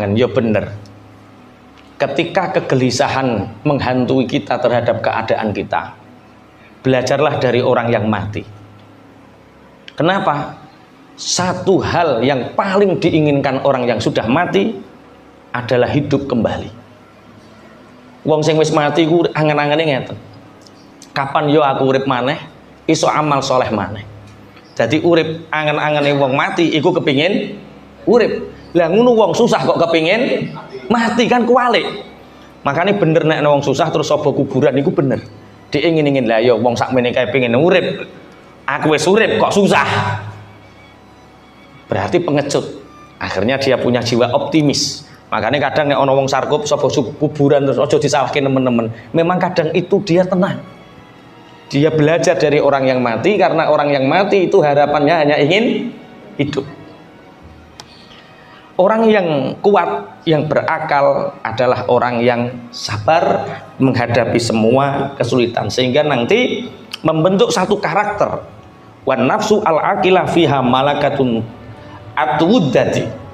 panjenengan ya bener. Ketika kegelisahan menghantui kita terhadap keadaan kita, belajarlah dari orang yang mati. Kenapa? Satu hal yang paling diinginkan orang yang sudah mati adalah hidup kembali. Wong sing wis mati ku angen-angene ngeten. Kapan yo aku urip maneh, iso amal soleh maneh. Jadi urip angen-angene wong mati iku kepingin urip. Lah ngono wong susah kok kepingin mati, kan kualik. Makanya bener nek wong susah terus sapa kuburan iku bener. Diingin-ingin lah yo wong sakmene kae pengen urip. Aku wis urip kok susah. Berarti pengecut. Akhirnya dia punya jiwa optimis. Makanya kadang nek ana wong sarkup sapa kuburan terus aja disalahke teman-teman. Memang kadang itu dia tenang. Dia belajar dari orang yang mati, karena orang yang mati itu harapannya hanya ingin hidup. Orang yang kuat, yang berakal adalah orang yang sabar menghadapi semua kesulitan, sehingga nanti membentuk satu karakter. Wan nafsu al-aqilah fiha malakatun atwuddati.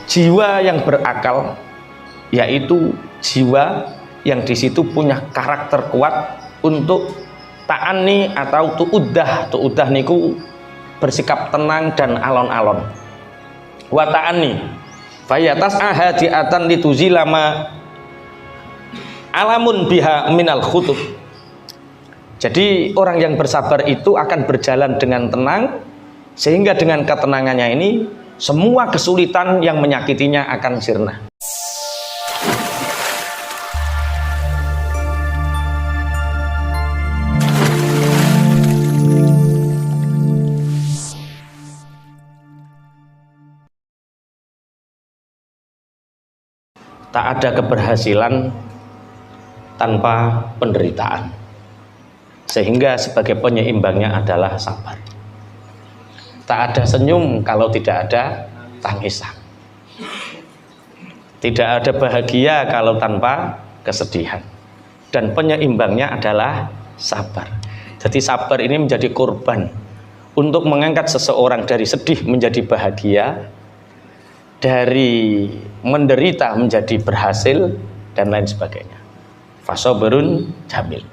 Jiwa yang berakal yaitu jiwa yang di situ punya karakter kuat untuk ta'anni atau tu'uddah niku bersikap tenang dan alon-alon. Wa ta'anni fayatas ahadiatan lituzilama alamun biha minal khutub. Jadi orang yang bersabar itu akan berjalan dengan tenang, sehingga dengan ketenangannya ini semua kesulitan yang menyakitinya akan sirna. Tak ada keberhasilan tanpa penderitaan, sehingga sebagai penyeimbangnya adalah sabar. Tak ada senyum kalau tidak ada tangisan. Tidak ada bahagia kalau tanpa kesedihan. Dan penyeimbangnya adalah sabar. Jadi sabar ini menjadi korban untuk mengangkat seseorang dari sedih menjadi bahagia, dari menderita menjadi berhasil, dan lain sebagainya. Fasoberun jamil.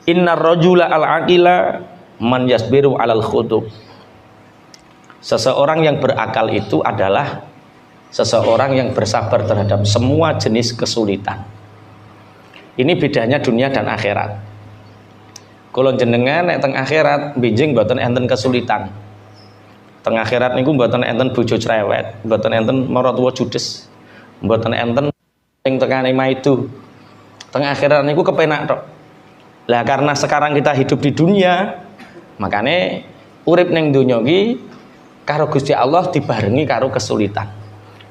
Innar rajula al-aqila man yasbiru alal khutub. Seseorang yang berakal itu adalah seseorang yang bersabar terhadap semua jenis kesulitan. Ini bedanya dunia dan akhirat. Kula jenengan nek teng akhirat benjing mboten enten kesulitan. Teng akhirat niku mboten enten bojo cerewet, mboten enten maratuwa judes, mboten enten sing tekane maidu. Teng akhirat niku kepenak tok. Lah karena sekarang kita hidup di dunia, makane urip ning donya iki karo Gusti Allah dibarengi karo kesulitan.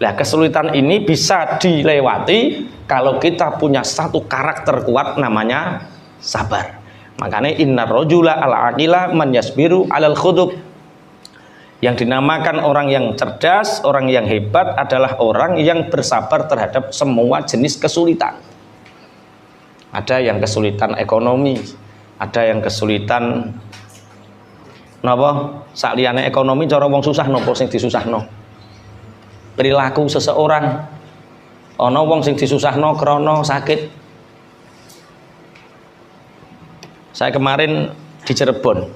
Lah kesulitan ini bisa dilewati kalau kita punya satu karakter kuat namanya sabar. Makanya innar rajula al-aqila man yasbiru alal khudub. Yang dinamakan orang yang cerdas, orang yang hebat adalah orang yang bersabar terhadap semua jenis kesulitan. Ada yang kesulitan ekonomi, ada yang kesulitan napa sakliyane ekonomi, cara wong susah napa sing disusahno. Perilaku seseorang, ana wong sing disusahno krana sakit. Saya kemarin di Cirebon,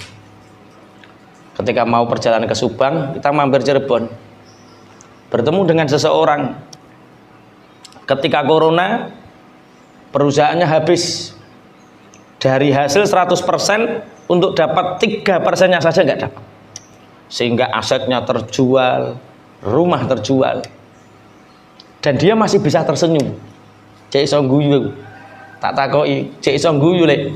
ketika mau perjalanan ke Subang, kita mampir Cirebon, bertemu dengan seseorang. Ketika corona, perusahaannya habis. Dari hasil 100%, untuk dapat 3%-nya saja nggak dapat. Sehingga asetnya terjual, rumah terjual. Dan dia masih bisa tersenyum. Cek iso guyu. Tak takoki, cek iso guyu lek.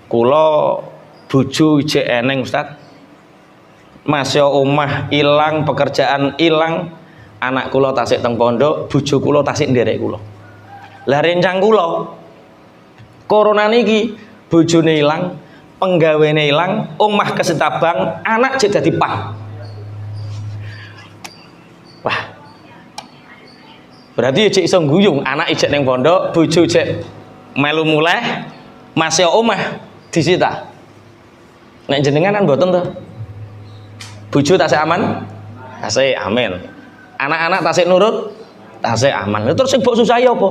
Kula bojo ijek eneng, Ustaz. Masya omah ilang, pekerjaan ilang, anak kula tasik teng pondok, bojo kula tasik nderek kula. Lah rencang kula corona niki bojone ilang, penggawene ilang, omah kesetabang, anak jek dadi pang. Wah. Berarti jek iso guyung, anak ijek ning pondok, bojo jek melu muleh, masih omah disita. Nek jenengan kan mboten to. Bojo tasih aman? Tasih amin. Anak-anak tasik nurut, tasik aman. Terus sing mbok susahi apa?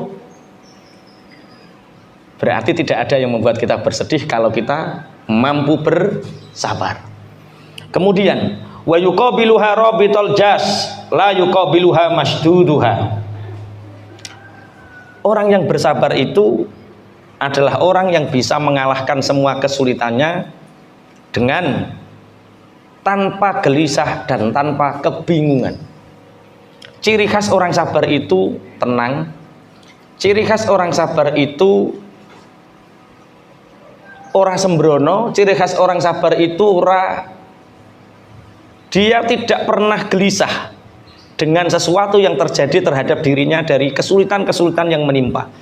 Berarti tidak ada yang membuat kita bersedih kalau kita mampu bersabar. Kemudian wa yuqabiluha rabitul jas la yuqabiluha masduduha. Orang yang bersabar itu adalah orang yang bisa mengalahkan semua kesulitannya dengan tanpa gelisah dan tanpa kebingungan. Ciri khas orang sabar itu tenang. Ciri khas orang sabar itu ora sembrono. Ciri khas orang sabar itu dia tidak pernah gelisah dengan sesuatu yang terjadi terhadap dirinya dari kesulitan-kesulitan yang menimpa.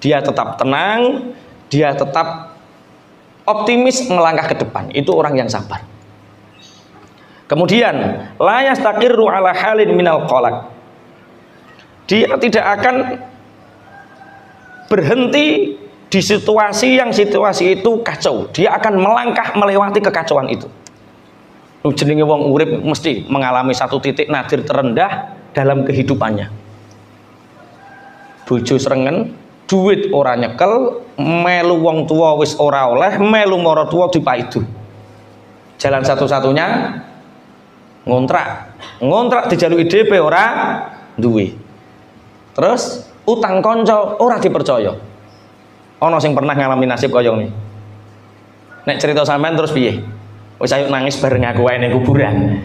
Dia tetap tenang, dia tetap optimis melangkah ke depan. Itu orang yang sabar. Kemudian la yastaqirru ala halin minal qalaq. Dia tidak akan berhenti di situasi itu kacau. Dia akan melangkah melewati kekacauan itu. Jenenge wong urip mesti mengalami satu titik nadir terendah dalam kehidupannya. Bojo srengen, duit ora nyekel, melu wong tua wis ora oleh, melu mara tua dipaidu. Jalan satu-satunya ngontrak dijaluki DP ora duwe. Terus utang kanca ora dipercaya. Ana sing pernah ngalami nasib kaya ngene. Nek cerita sampean terus piye? Wis ayo nangis bareng aku wae ning kuburan.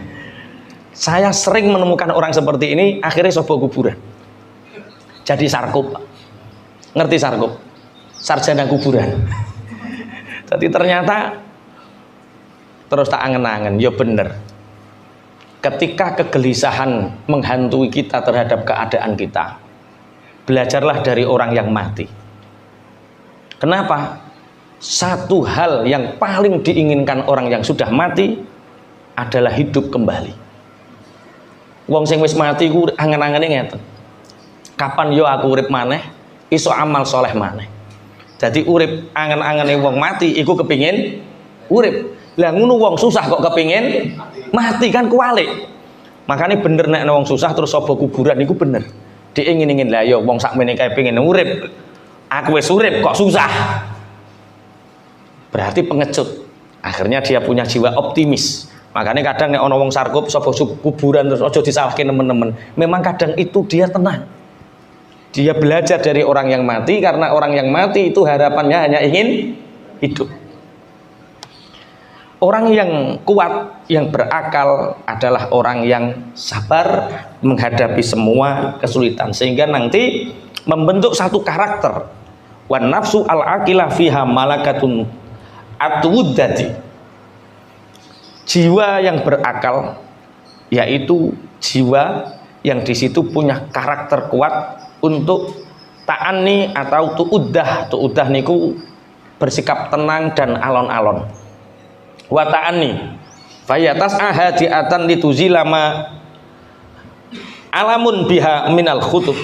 Saya sering menemukan orang seperti ini akhirnya sobo kuburan. Jadi sarkup. Ngerti sarkup? Sarjana kuburan. Jadi ternyata terus tak angen-angen, ya bener. Ketika kegelisahan menghantui kita terhadap keadaan kita, belajarlah dari orang yang mati. Kenapa? Satu hal yang paling diinginkan orang yang sudah mati adalah hidup kembali. Wong sing wis mati ku angen-angene ngeten. Kapan yo aku urip maneh, iso amal soleh maneh. Jadi urip angen-angene wong mati iku kepingin urip. Lah ngono wong susah kok kepingin mati kan kualik. Makanya bener nek wong susah terus sapa kuburan iku bener. Diingin-ingin lah yo wong sakmene kae pengin urip. Aku wis urip kok susah. Berarti pengecut. Akhirnya dia punya jiwa optimis. Makanya kadang nek ana wong sarkup sapa kuburan terus aja disalahke teman-teman. Memang kadang itu dia tenang. Dia belajar dari orang yang mati karena orang yang mati itu harapannya hanya ingin hidup. Orang yang kuat, yang berakal adalah orang yang sabar menghadapi semua kesulitan sehingga nanti membentuk satu karakter. Wan nafsu al-aqilah fiha malakatun atwuddati. Jiwa yang berakal yaitu jiwa yang di situ punya karakter kuat untuk ta'anni atau tu'uddah niku bersikap tenang dan alon-alon. Wa ta'anni fayatas ahadiatan lituzilama alamun biha minal khutub.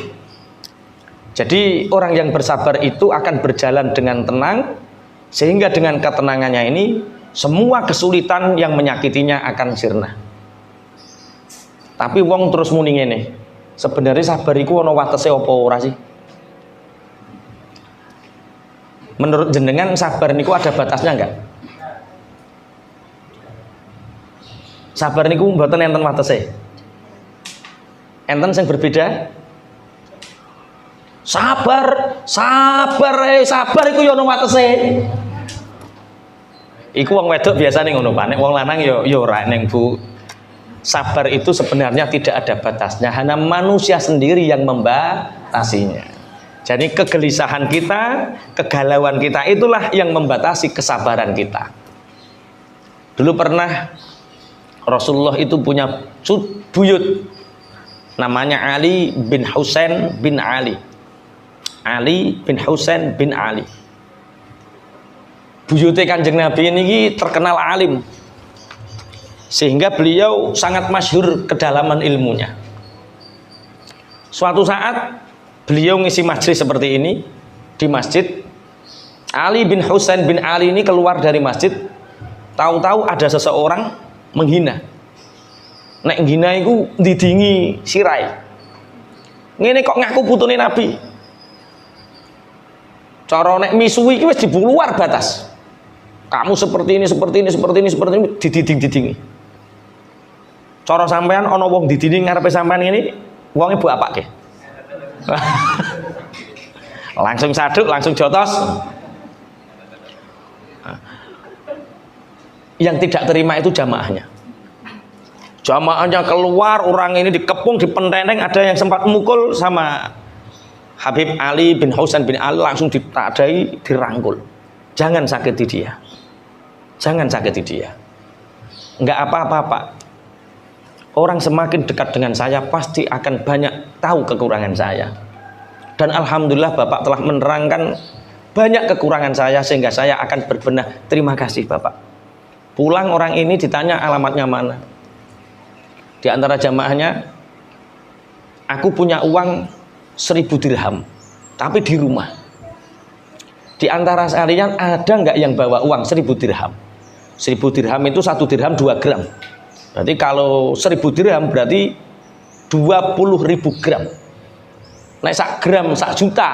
Jadi orang yang bersabar itu akan berjalan dengan tenang sehingga dengan ketenangannya ini semua kesulitan yang menyakitinya akan sirna. Tapi wong terus muni ngene. Sebenarnya sabar iku ana watese apa ora sih? Menurut jenengan sabar niku ada batasnya enggak? Sabar niku mboten enten watese. Enten sing berbeda? Sabar iku ya ono watese. Iku wong wedok biasane ngono, Pak. Nek wong lanang ya ora ning Bu. Sabar itu sebenarnya tidak ada batasnya, hanya manusia sendiri yang membatasinya. Jadi kegelisahan kita, kegalauan kita itulah yang membatasi kesabaran kita. Dulu pernah Rasulullah itu punya buyut namanya Ali bin Husain bin Ali. Ali bin Husain bin Ali. Buyute Kanjeng Nabi ini terkenal alim. Sehingga beliau sangat masyhur kedalaman ilmunya. Suatu saat beliau ngisi majlis seperti ini di masjid. Ali bin Husain bin Ali ini keluar dari masjid. Tahu-tahu ada seseorang menghina. nek ngina iku didingi sirai. Ngene kok ngaku putune Nabi. Cara nek misuwi iki wis diluar batas. Kamu seperti ini, seperti ini, seperti ini, seperti ini, dididing-didingi. Cara sampean ana wong didingi ngarepe sampean ngene, wonge mbok apake? Langsung saduk, langsung jotos. Yang tidak terima itu jamaahnya. Jamaahnya keluar, orang ini dikepung, dipenteng, ada yang sempat mukul sama Habib Ali bin Husain bin Ali, langsung ditadai, dirangkul. Jangan sakiti dia. Jangan sakiti dia. Enggak apa-apa, Pak. Orang semakin dekat dengan saya pasti akan banyak tahu kekurangan saya. Dan alhamdulillah Bapak telah menerangkan banyak kekurangan saya sehingga saya akan berbenah. Terima kasih Bapak. Pulang orang ini ditanya alamatnya mana. Di antara jamaahnya, aku punya uang 1000 dirham, tapi di rumah. Di antara kalian ada nggak yang bawa uang 1000 dirham? 1000 dirham itu 1 dirham 2 gram. Berarti kalau 1000 dirham berarti 20.000 gram. Naik 1 gram 1 juta.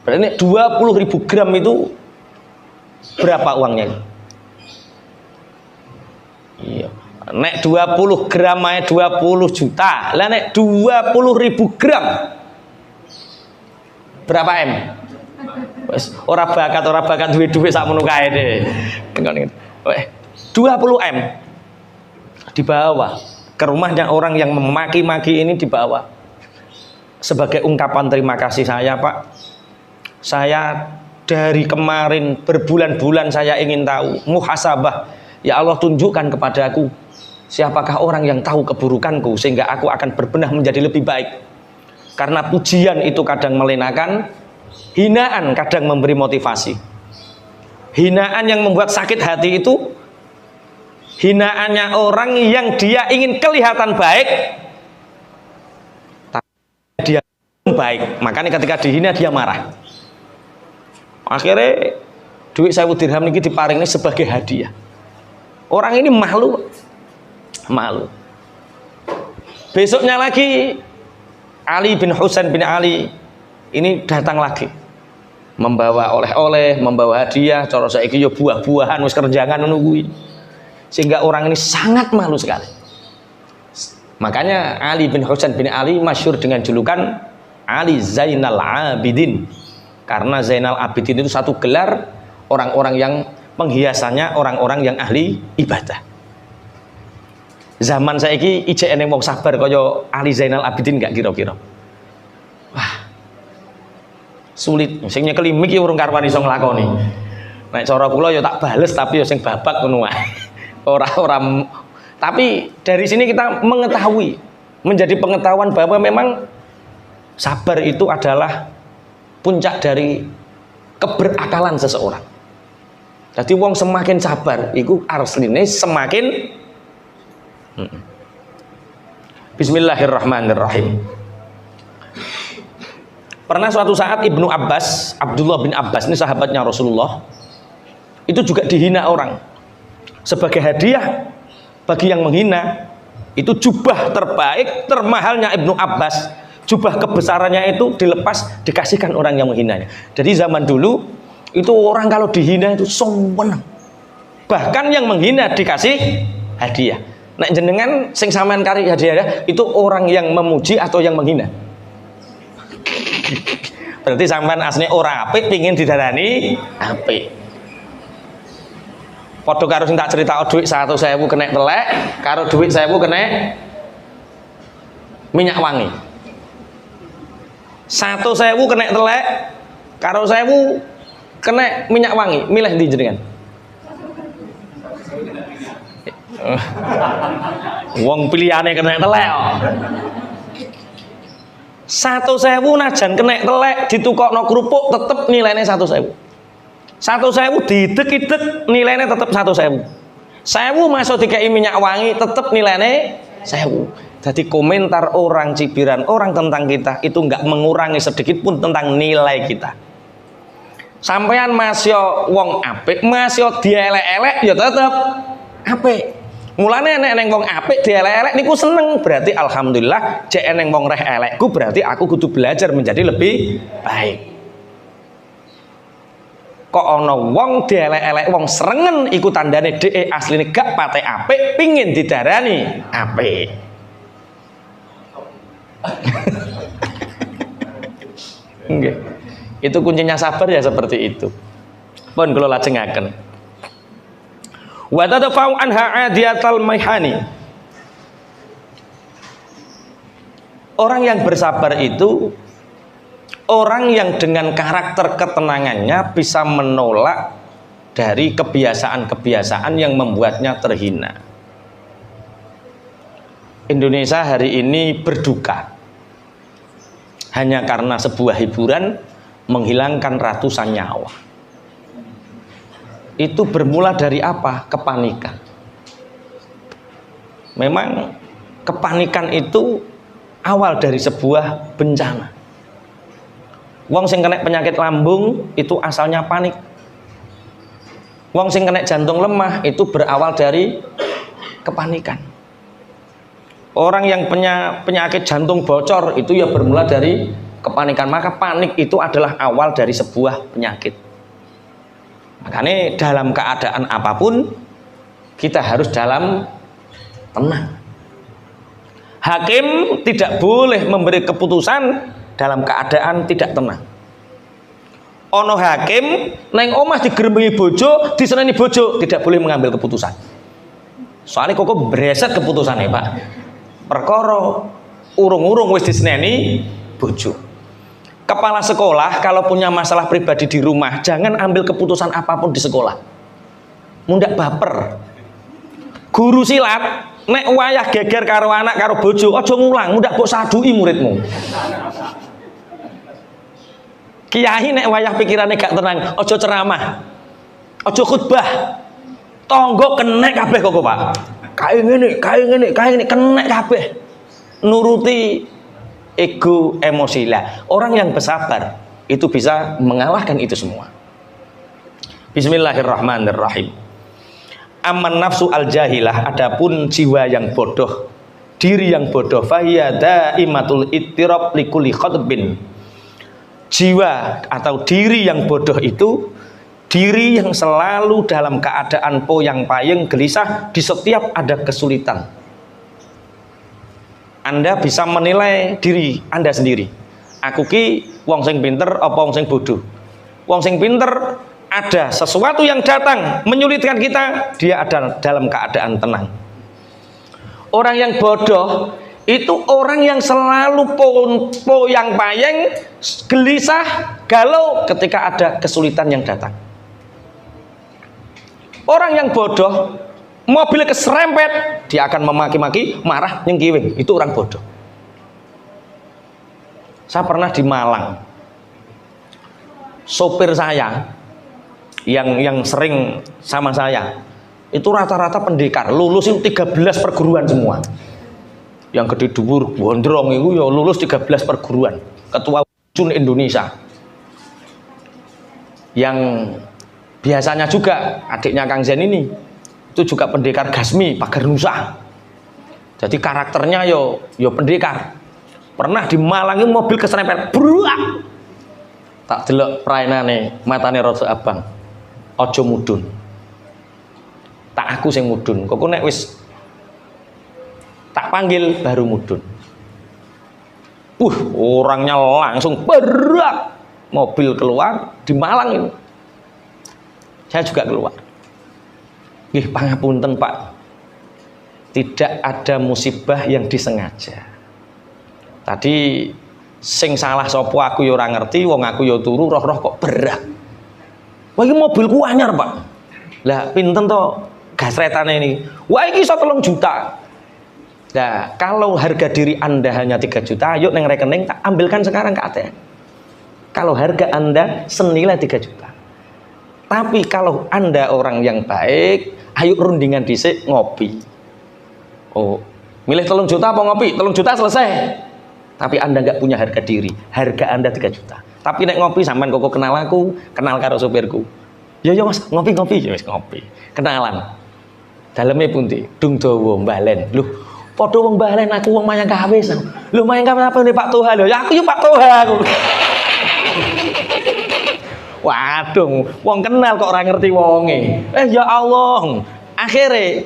Berarti 20.000 gram itu berapa uangnya? Iya. Nek 20 gram ae 20 juta. Lah nek 20.000 gram berapa M? Wes ora bakat duwe-duwe sakmono kae deh. 20 M dibawa ke rumahnya orang yang memaki-maki ini, dibawa sebagai ungkapan terima kasih saya, Pak. Saya dari kemarin berbulan-bulan saya ingin tahu muhasabah. Ya Allah, tunjukkan kepadaku siapakah orang yang tahu keburukanku sehingga aku akan berbenah menjadi lebih baik. Karena pujian itu kadang melenakan, hinaan kadang memberi motivasi. Hinaan yang membuat sakit hati itu hinaannya orang yang dia ingin kelihatan baik, tapi dia baik. Makanya ketika dihina dia marah. Akhirnya duit 1000 dirham ini diparingi sebagai hadiah. Orang ini malu. Besoknya lagi Ali bin Husain bin Ali ini datang lagi, membawa oleh-oleh, membawa hadiah. Cara saiki yo buah-buahan wis kerjangan nungguin. Sehingga orang ini sangat malu sekali. Makanya Ali bin Husain bin Ali masyhur dengan julukan Ali Zainal Abidin. Karena Zainal Abidin itu satu gelar orang-orang yang penghiasannya orang-orang yang ahli ibadah. Zaman saiki ijek wong sabar kaya Ali Zainal Abidin gak kira-kira. Wah. Sulit. Sing nyekeli mik ya urung karuan iso nglakoni. Nek cara kula ya tak bales tapi ya sing babak ngono wae. Ora. Tapi dari sini kita mengetahui, menjadi pengetahuan bahwa memang sabar itu adalah puncak dari keberakalan seseorang. Jadi wong semakin sabar iku asline semakin Bismillahirrahmanirrahim. Pernah suatu saat Ibnu Abbas, Abdullah bin Abbas ini sahabatnya Rasulullah, itu juga dihina orang. Sebagai hadiah bagi yang menghina, itu jubah terbaik, termahalnya Ibnu Abbas, jubah kebesarannya itu dilepas, dikasihkan orang yang menghinanya. Jadi zaman dulu itu orang kalau dihina itu sombong. Bahkan yang menghina dikasih hadiah. Nek jenengan sing sampean kari hadiah itu orang yang memuji atau yang menghina? Berarti sampean asline ora apik pengin didarani apik. Padha karo sing tak crita dhuwit 100.000 kena telek, karo dhuwit 1000 kena minyak wangi. 100.000 kena telek, karo 1000 kena minyak wangi. Milih ndi jenengan? Wong pilihane kena telek kok. 100.000 najan kena telek ditukokno kerupuk tetep nilainya 100.000. 100.000 didek-idek nilainya tetep 100.000. 1000 masuk dikei minyak wangi tetep nilainya 1000. Jadi komentar orang, cibiran orang tentang kita itu nggak mengurangi sedikit pun tentang nilai kita. Sampean masih wong apik, masih dielek-elek ya tetep apik. Mulane nek neng wong apik dielek-elek niku seneng, berarti alhamdulillah. Cek neng wong reh elekku berarti aku kudu belajar menjadi lebih baik. Kok ana wong dielek-elek wong serengen iku tandane dhek asline gak pate apik, pingin didarani apik. Nggih. Itu kuncinya sabar ya seperti itu. Pun kula lajengaken. Wa tadfa'u anha adiyatal maihani. Orang yang bersabar itu orang yang dengan karakter ketenangannya bisa menolak dari kebiasaan-kebiasaan yang membuatnya terhina. Indonesia hari ini berduka hanya karena sebuah hiburan menghilangkan ratusan nyawa. Itu bermula dari apa? Kepanikan. Memang kepanikan itu awal dari sebuah bencana. Wong sing kena penyakit lambung itu asalnya panik. Wong sing kena jantung lemah itu berawal dari kepanikan. Orang yang punya penyakit jantung bocor itu ya bermula dari kepanikan. Maka panik itu adalah awal dari sebuah penyakit. Makanya dalam keadaan apapun kita harus dalam tenang. Hakim tidak boleh memberi keputusan dalam keadaan tidak tenang. Ono hakim neng omah digerembengi bojo, diseneni bojo, tidak boleh mengambil keputusan. Soalnya kok bereset keputusannya Pak. Perkara urung-urung wis diseneni bojo. Kepala sekolah kalau punya masalah pribadi di rumah, jangan ambil keputusan apapun di sekolah. Mundak baper. Guru silat nek wayah geger karo anak karo bojo, aja ngulang, mundak mbok sadui muridmu. Kiai nek wayah pikirannya gak tenang, aja ceramah. Aja khutbah. Tonggo kenek kabeh kok, Pak. Kae ngene, kenek kabeh. Nuruti ego emosi lah. Orang yang bersabar itu bisa mengalahkan itu semua. Bismillahirrahmanirrahim. Aman nafsu al jahilah, adapun jiwa yang bodoh, diri yang bodoh, fahiya daimatul ittirab likulli khatbin. Jiwa atau diri yang bodoh itu diri yang selalu dalam keadaan poyang-payeng, gelisah di setiap ada kesulitan. Anda bisa menilai diri Anda sendiri. Aku ki wong sing pinter apa wong sing bodoh? Wong sing pinter, ada sesuatu yang datang menyulitkan kita, dia ada dalam keadaan tenang. Orang yang bodoh itu orang yang selalu poyang-payeng, gelisah, galau ketika ada kesulitan yang datang. Orang yang bodoh, mobil keserempet, dia akan memaki-maki, marah, nyengkiwing. Itu orang bodoh. Saya pernah di Malang. Sopir saya yang sering sama saya itu rata-rata pendekar, lulus itu 13 perguruan semua. Yang gede dhuwur gondrong itu ya lulus 13 perguruan. Ketua Jun Indonesia. Yang biasanya juga adiknya Kang Zen ini itu juga pendekar Gasmi, pagar Nusa. Jadi karakternya yo pendekar. Pernah di Malang itu mobil keserempet, bruak. Tak delok praenane, matane rada abang. Ojo mudun. Tak aku sing mudun. Kok nek wis tak panggil baru mudun. Orangnya langsung berak. Mobil keluar di Malang ini. Saya juga keluar. Nggih pangapunten Pak. Tidak ada musibah yang disengaja. Tadi sing salah sapa aku ya ora ngerti, wong aku ya turu roh-roh kok berak. Wah iki mobilku anyar, Pak. Lah pinten to gasretane ini? Wah iki iso 3 juta. Nah, kalau harga diri Anda hanya 3 juta, ayo neng rekening tak ambilkan sekarang ke ATM. Kalau harga Anda senilai 3 juta. Tapi kalau Anda orang yang baik, ayo rundingan dhisik ngopi. Oh, milih 3 juta apa ngopi? 3 juta selesai. Tapi Anda nggak punya harga diri, harga Anda 3 juta. Tapi nek ngopi sampean kok kenal aku, kenal karo sopirku. Ya Mas, ngopi, ya wis ngopi. Kenalan. Daleme pundi? Dung dawa mbalen. Lho, padha wong mbalen aku wong mayang kawis. Lho mayang kawis apa nih Pak Toha lho? Ya aku yo Pak Toha aku. Waduh, wong kenal kok ora ngerti wonge. Ya Allah. Akhirnya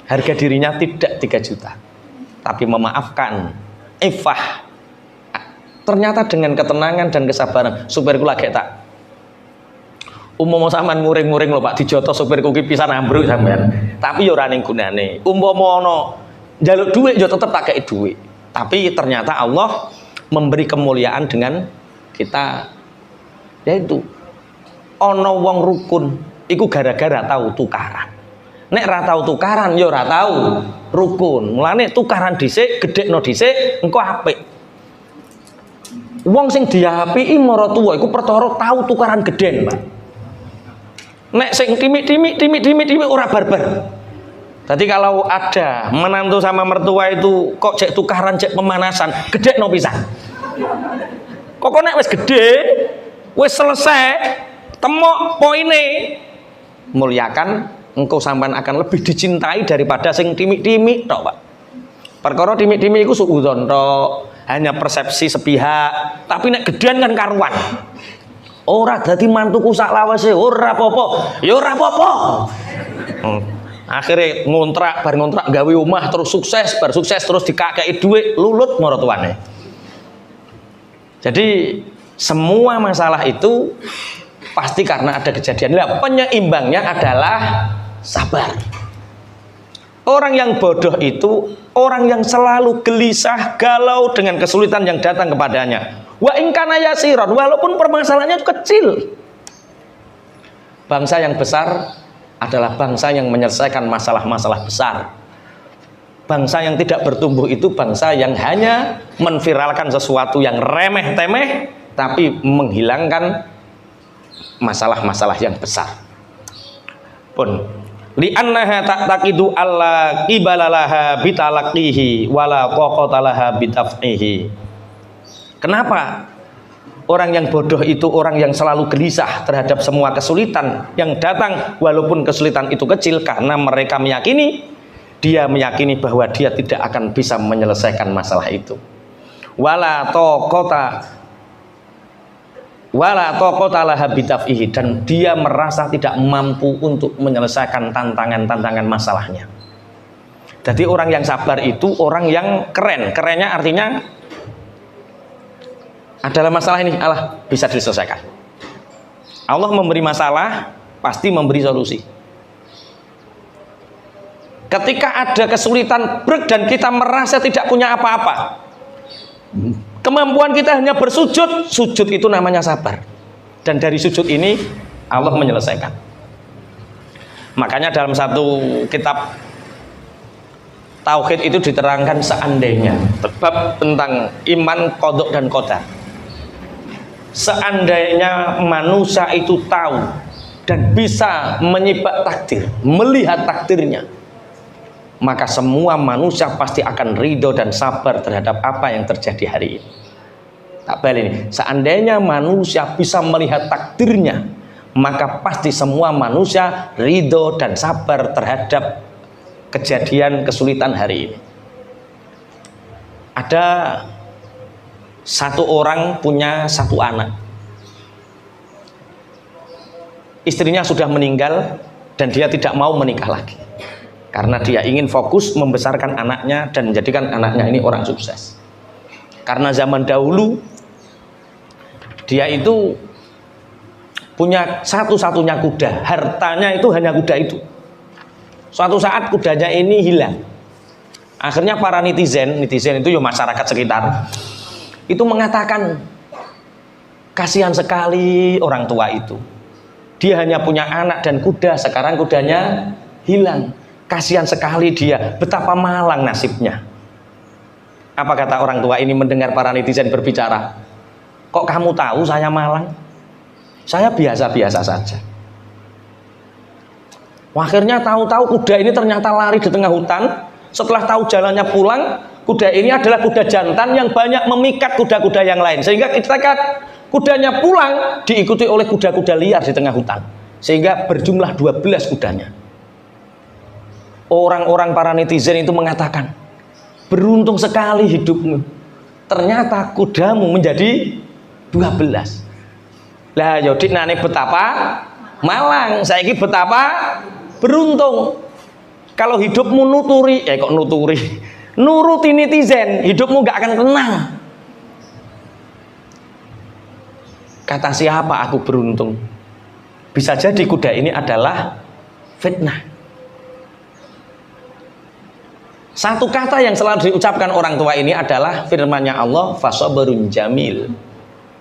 harga dirinya tidak 3 juta. Tapi memaafkan. Ifah. Ternyata dengan ketenangan dan kesabaran, supirku lagi tak umpama sampean muring-muring lho Pak, dijotos supirku ki pisan ambruk sampean. Tapi ya ora ning gunane. Umpama ana njaluk dhuwit ya tetep tak kei dhuwit. Tapi ternyata Allah memberi kemuliaan dengan kita, yaitu ana wong rukun iku gara-gara tahu tukaran. Nek ra tahu tukaran ya ora tahu rukun. Mulane tukaran dhisik, gedhekno dhisik, engko apik. Wong sing diapiki maratuwa iku perkara tahu tukaran gedhen, Pak. Nek sing timik-timik ora barbar. Jadi kalau ada menantu sama mertua itu kok cek tukaran, cek pemanasan, gedhekno pisan. Kok nek wis gedhe, wis selesai, temok poine, muliakan, engkau sampean akan lebih dicintai daripada sing timik-timik tok, Pak. Perkara timik-timik iku suudzon tok, hanya persepsi sepihak, tapi nek gedhean kan karuan. Ora dadi mantuku sak lawase, ora apa-apa. Ya ora apa-apa. Akhirnya ngontrak, bar ngontrak gawe omah terus sukses, bar sukses terus dikakei dhuwit, lulut maratuwane. Jadi semua masalah itu pasti karena ada kejadian. Nah, penyeimbangnya adalah sabar. Orang yang bodoh itu orang yang selalu gelisah, galau dengan kesulitan yang datang kepadanya. Wa in kana yasiron, walaupun permasalahannya kecil. Bangsa yang besar adalah bangsa yang menyelesaikan masalah-masalah besar. Bangsa yang tidak bertumbuh itu bangsa yang hanya menviralkan sesuatu yang remeh-temeh tapi menghilangkan masalah-masalah yang besar. Pun li'annaha ta'taqidu alla qibalalaha bitalaqihi wala qaqatalaha bitaf'ihi. Kenapa orang yang bodoh itu orang yang selalu gelisah terhadap semua kesulitan yang datang, walaupun kesulitan itu kecil, karena mereka meyakini, dia meyakini bahwa dia tidak akan bisa menyelesaikan masalah itu. Wala taqata laha bitaf'ihi, dan dia merasa tidak mampu untuk menyelesaikan tantangan-tantangan masalahnya. Jadi orang yang sabar itu orang yang keren. Kerennya artinya adalah masalah ini Allah bisa diselesaikan. Allah memberi masalah pasti memberi solusi. Ketika ada kesulitan dan kita merasa tidak punya apa-apa, kemampuan kita hanya bersujud, sujud itu namanya sabar. Dan dari sujud ini Allah menyelesaikan. Makanya dalam satu kitab tauhid itu diterangkan seandainya bab tentang iman, qadha dan qadar. Seandainya manusia itu tahu dan bisa menyibak takdir, melihat takdirnya, maka semua manusia pasti akan ridho dan sabar terhadap apa yang terjadi hari ini. Tak balik ini, seandainya manusia bisa melihat takdirnya, maka pasti semua manusia ridho dan sabar terhadap kejadian kesulitan hari ini. Ada satu orang punya satu anak, istrinya sudah meninggal dan dia tidak mau menikah lagi karena dia ingin fokus membesarkan anaknya dan menjadikan anaknya ini orang sukses. Karena zaman dahulu dia itu punya satu-satunya kuda, hartanya itu hanya kuda itu. Suatu saat kudanya ini hilang. Akhirnya para netizen itu ya masyarakat sekitar itu mengatakan, kasihan sekali orang tua itu. Dia hanya punya anak dan kuda, sekarang kudanya hilang. Kasihan sekali dia, betapa malang nasibnya. Apa kata orang tua ini mendengar para netizen berbicara? Kok kamu tahu saya malang? Saya biasa-biasa saja. Akhirnya tahu-tahu kuda ini ternyata lari di tengah hutan. Setelah tahu jalannya pulang, kuda ini adalah kuda jantan yang banyak memikat kuda-kuda yang lain. Sehingga ketika kudanya pulang, diikuti oleh kuda-kuda liar di tengah hutan. Sehingga berjumlah 12 kudanya. Orang-orang para netizen itu mengatakan, beruntung sekali hidupmu. Ternyata kudamu menjadi 12. Lah yodik nane betapa malang, saiki betapa beruntung. Kalau hidupmu nuruti netizen, hidupmu gak akan tenang. Kata siapa aku beruntung? Bisa jadi kuda ini adalah fitnah. Satu kata yang selalu diucapkan orang tua ini adalah firman-Nya Allah, fasabrun jamil.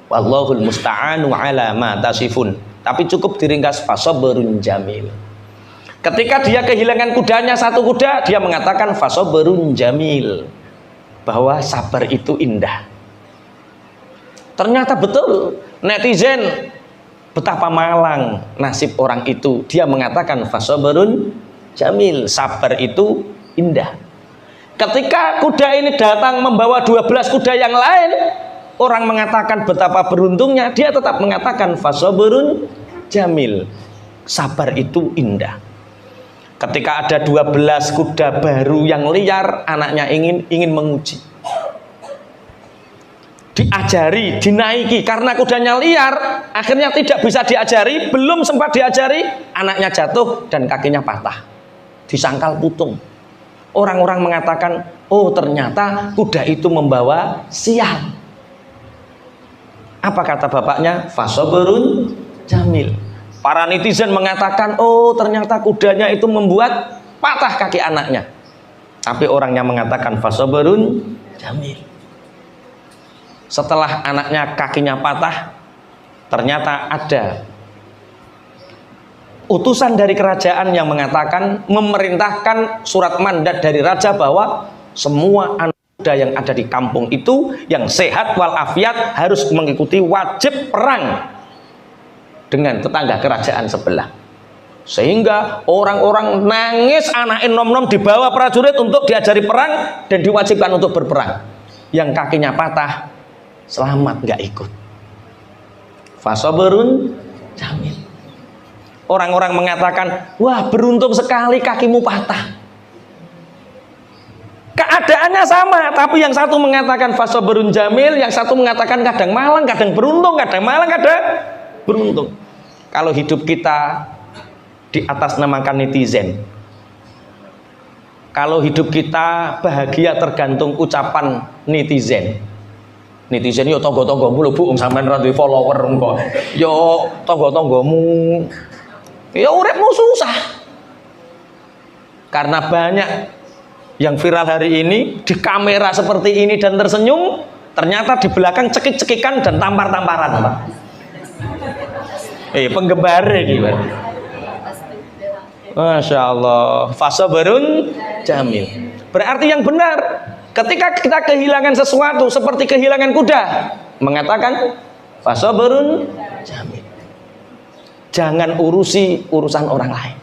Wallahul musta'anu ala ma tasifun. Tapi cukup diringkas fasabrun jamil. Ketika dia kehilangan kudanya, satu kuda, dia mengatakan fasabrun jamil, bahwa sabar itu indah. Ternyata betul, netizen betapa malang nasib orang itu. Dia mengatakan fasabrun jamil, sabar itu indah. Ketika kuda ini datang membawa 12 kuda yang lain, orang mengatakan betapa beruntungnya, dia tetap mengatakan fasabrun jamil, sabar itu indah. Ketika ada 12 kuda baru yang liar, anaknya ingin menguji. Diajari, dinaiki, karena kudanya liar, akhirnya tidak bisa diajari, belum sempat diajari, anaknya jatuh dan kakinya patah, disangkal putung. Orang-orang mengatakan, oh ternyata kuda itu membawa sial. Apa kata bapaknya? Fasabrun jamil. Para netizen mengatakan, oh ternyata kudanya itu membuat patah kaki anaknya. Tapi orangnya mengatakan fasabrun jamil. Setelah anaknya kakinya patah, ternyata ada utusan dari kerajaan yang mengatakan, memerintahkan surat mandat dari raja bahwa semua anak muda yang ada di kampung itu yang sehat walafiat harus mengikuti wajib perang dengan tetangga kerajaan sebelah. Sehingga orang-orang nangis, anak nom-nom dibawa prajurit untuk diajari perang dan diwajibkan untuk berperang. Yang kakinya patah selamat, nggak ikut. Fasabrun jamil. Orang-orang mengatakan, wah beruntung sekali kakimu patah. Keadaannya sama, tapi yang satu mengatakan fasabrun jamil, yang satu mengatakan kadang malang, kadang beruntung, kadang malang, kadang beruntung. Kalau hidup kita di atas namakan netizen, kalau hidup kita bahagia tergantung ucapan netizen. Netizen yo tonggo-tonggomu lho Bu, sampean ra duwe follower kok. Yo tonggo-tonggomu. Ya uripmu susah. Karena banyak yang viral hari ini di kamera seperti ini dan tersenyum, ternyata di belakang cekik-cekikan dan tampar-tamparan, Pak. Penggembare gitu. Masya Allah. Fasabrun jamil. Berarti yang benar, ketika kita kehilangan sesuatu seperti kehilangan kuda, mengatakan fasabrun jamil. Jangan urusi urusan orang lain.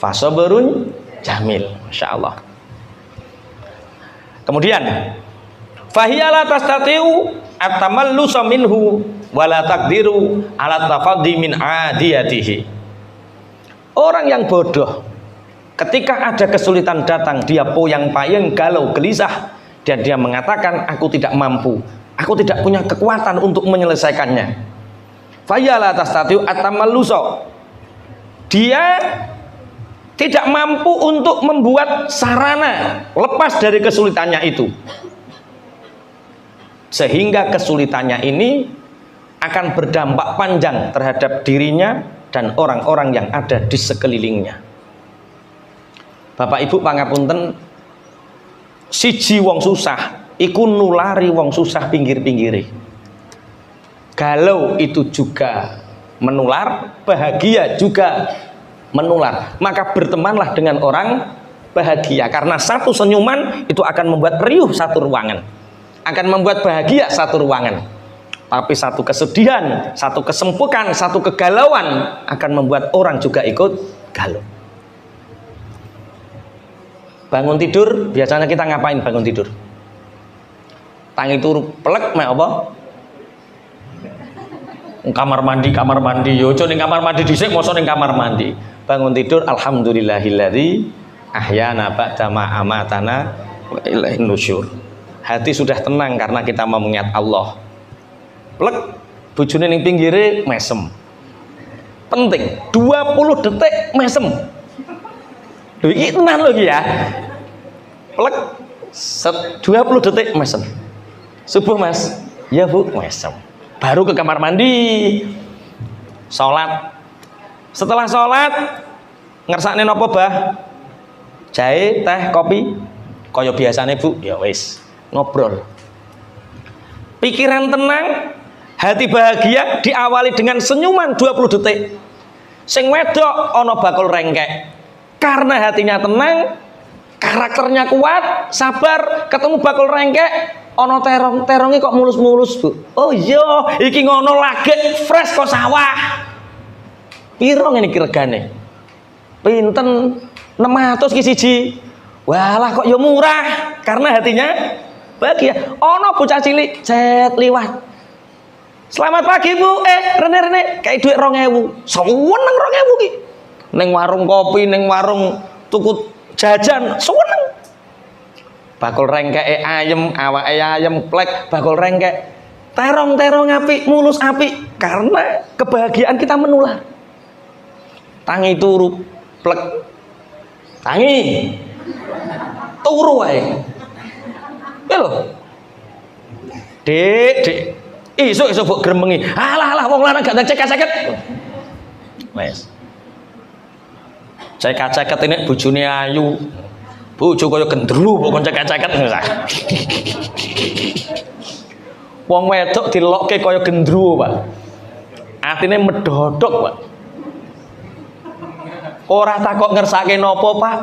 Fasabrun jamil, masya Allah. Kemudian, fahiyala tastatiu at-tamallusa minhu wala taqdiru ala tafaddi min adiyatihi. Orang yang bodoh, ketika ada kesulitan datang, dia poyang-payeng, galau, gelisah, dan dia mengatakan, aku tidak mampu, aku tidak punya kekuatan untuk menyelesaikannya. Fayala tastatiu at-tamallusa. Dia tidak mampu untuk membuat sarana lepas dari kesulitannya itu. Sehingga kesulitannya ini akan berdampak panjang terhadap dirinya dan orang-orang yang ada di sekelilingnya. Bapak Ibu pangapunten, siji wong susah iku nulari wong susah pinggir-pinggire. Galau itu juga menular, bahagia juga menular. Maka bertemanlah dengan orang bahagia, karena satu senyuman itu akan membuat riuh satu ruangan, akan membuat bahagia satu ruangan. Tapi satu kesedihan, satu kesempukan, satu kegalauan akan membuat orang juga ikut galau. Bangun tidur, biasanya kita ngapain bangun tidur? Tangi turu pelek mek apa? Kamar mandi, yo ning kamar mandi dhisik, mosok ning kamar mandi. bangun tidur alhamdulillahilladzi ahyana ba'da ma amatana wa ilaihin nusyur. Hati sudah tenang karena kita mau mengingat Allah. Plek bojone ning pinggire mesem. Penting 20 detik mesem. Lho iki tenan lho iki ya. Plek 20 detik mesem. Subuh Mas. Ya Bu, mesem. Baru ke kamar mandi. Salat. Setelah salat ngersakne napa, Bah? Jahe, teh, kopi. Kaya biasane Bu, ya wis, ngobrol. Pikiran tenang, hati bahagia diawali dengan senyuman 20 detik. Sing wedok ana bakul rengkek. Karena hatinya tenang, karakternya kuat, sabar, ketemu bakul rengkek, ana terong-terongnya kok mulus-mulus Bu. Oh iya, iki ngono lagi fresh kok sawah. Piro ngene iki regane? Pinten 600 ki siji. Walah kok ya murah karena hatinya bahagia. Ana bocah cilik cet liwat. Selamat pagi Bu. Rene kayak duit 2000. Seneng 2000 ki. Ning warung kopi, ning warung tuku jajan, seneng. Bakul rengkeke ayem, awake ayem, plek bakul rengkek. Terong-terong apik, mulus apik karena kebahagiaan kita menular. Tangi turu, plek. Tangi. Turu wae. Ya lho. Dik. Isuk-isuk mbok gremengi. Alah wong lanang gak ceket-ceket. Wes. Ceket-ceket ini bojone ayu. Bojo kaya gendru kok ceket-ceket. Wong wedok dilokke kaya gendru, Pak. Atine medhodok, Pak. Ora takok ngersake napa, Pak.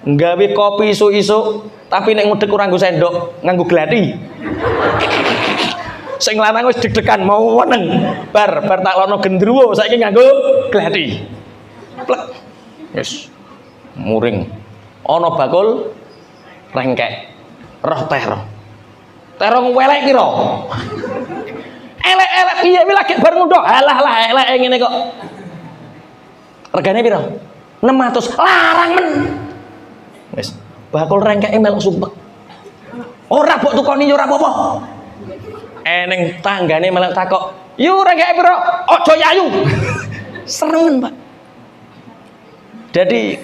Nggawe kopi isuk-isuk, tapi nek ngudek ora nggo sendok, nganggo glati. Sing lanang wis deg-degan mau weneng. Bar taklono gendruwo, saiki nganggo glati. Plek. Wis muring. Ana bakul rengkek. Roh terong. Terong welek piro? Elek-elek piye wi lagi bar ngundok. Alah elek ngene kok. Regane piro? 600. Larang men. Wis, bakul rengkeke melok sumpek. Ora mbok tukoni yo ora apa-apa. Eneng tanggane melok takok, "Yu rengkeke piro?" "Aja yayu." Serengen, Pak. Jadi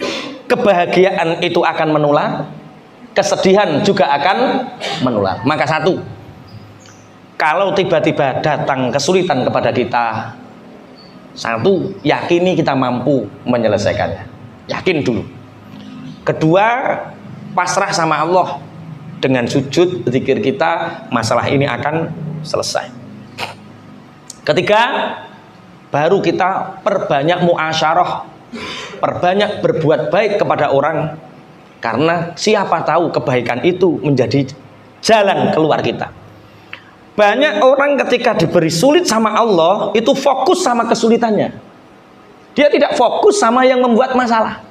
kebahagiaan itu akan menular, kesedihan juga akan menular. Maka satu, kalau tiba-tiba datang kesulitan kepada kita, satu, yakini kita mampu menyelesaikannya. Yakin dulu. Kedua, pasrah sama Allah. Dengan sujud, zikir kita, masalah ini akan selesai. Ketiga, baru kita perbanyak muasyarah, perbanyak berbuat baik kepada orang, karena siapa tahu kebaikan itu menjadi jalan keluar kita. Banyak orang ketika diberi sulit sama Allah, itu fokus sama kesulitannya. Dia tidak fokus sama yang membuat masalah.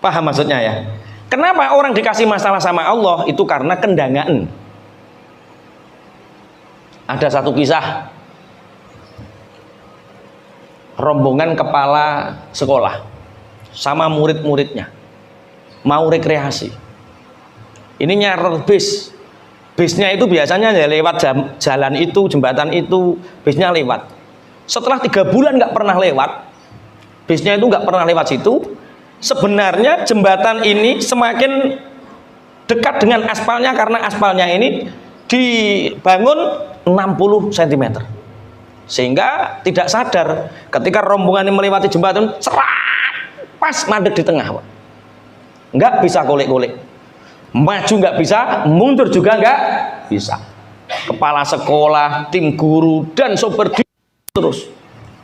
Paham maksudnya ya? Kenapa orang dikasih masalah sama Allah? Itu karena kendangaan. Ada satu kisah, rombongan kepala sekolah sama murid-muridnya mau rekreasi. Ini nyarter bis. Bisnya itu biasanya ya lewat jalan itu, jembatan itu, bisnya lewat. Setelah 3 bulan nggak pernah lewat, bisnya itu nggak pernah lewat situ. Sebenarnya jembatan ini semakin dekat dengan aspalnya karena aspalnya ini dibangun 60 cm. Sehingga tidak sadar ketika rombongan ini melewati jembatan, cerat, pas mandek di tengah, Pak. Nggak bisa golek-golek. Maju nggak bisa, mundur juga nggak bisa. Kepala sekolah, tim guru, dan sopir terus.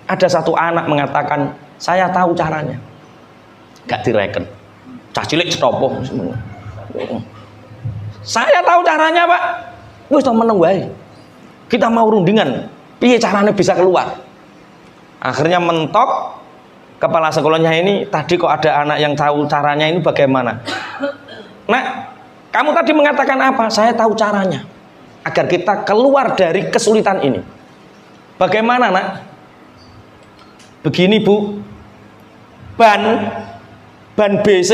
Ada satu anak mengatakan, saya tahu caranya. Gak direken. Cah cilik setopo. Saya tahu caranya, Pak. Wis meneng wae. Kita mau rundingan. Piye caranya bisa keluar? Akhirnya mentok kepala sekolahnya ini, tadi kok ada anak yang tahu caranya, ini bagaimana? Nah, kamu tadi mengatakan apa? Saya tahu caranya. Agar kita keluar dari kesulitan ini. Bagaimana, Nak? Begini, Bu. ban BC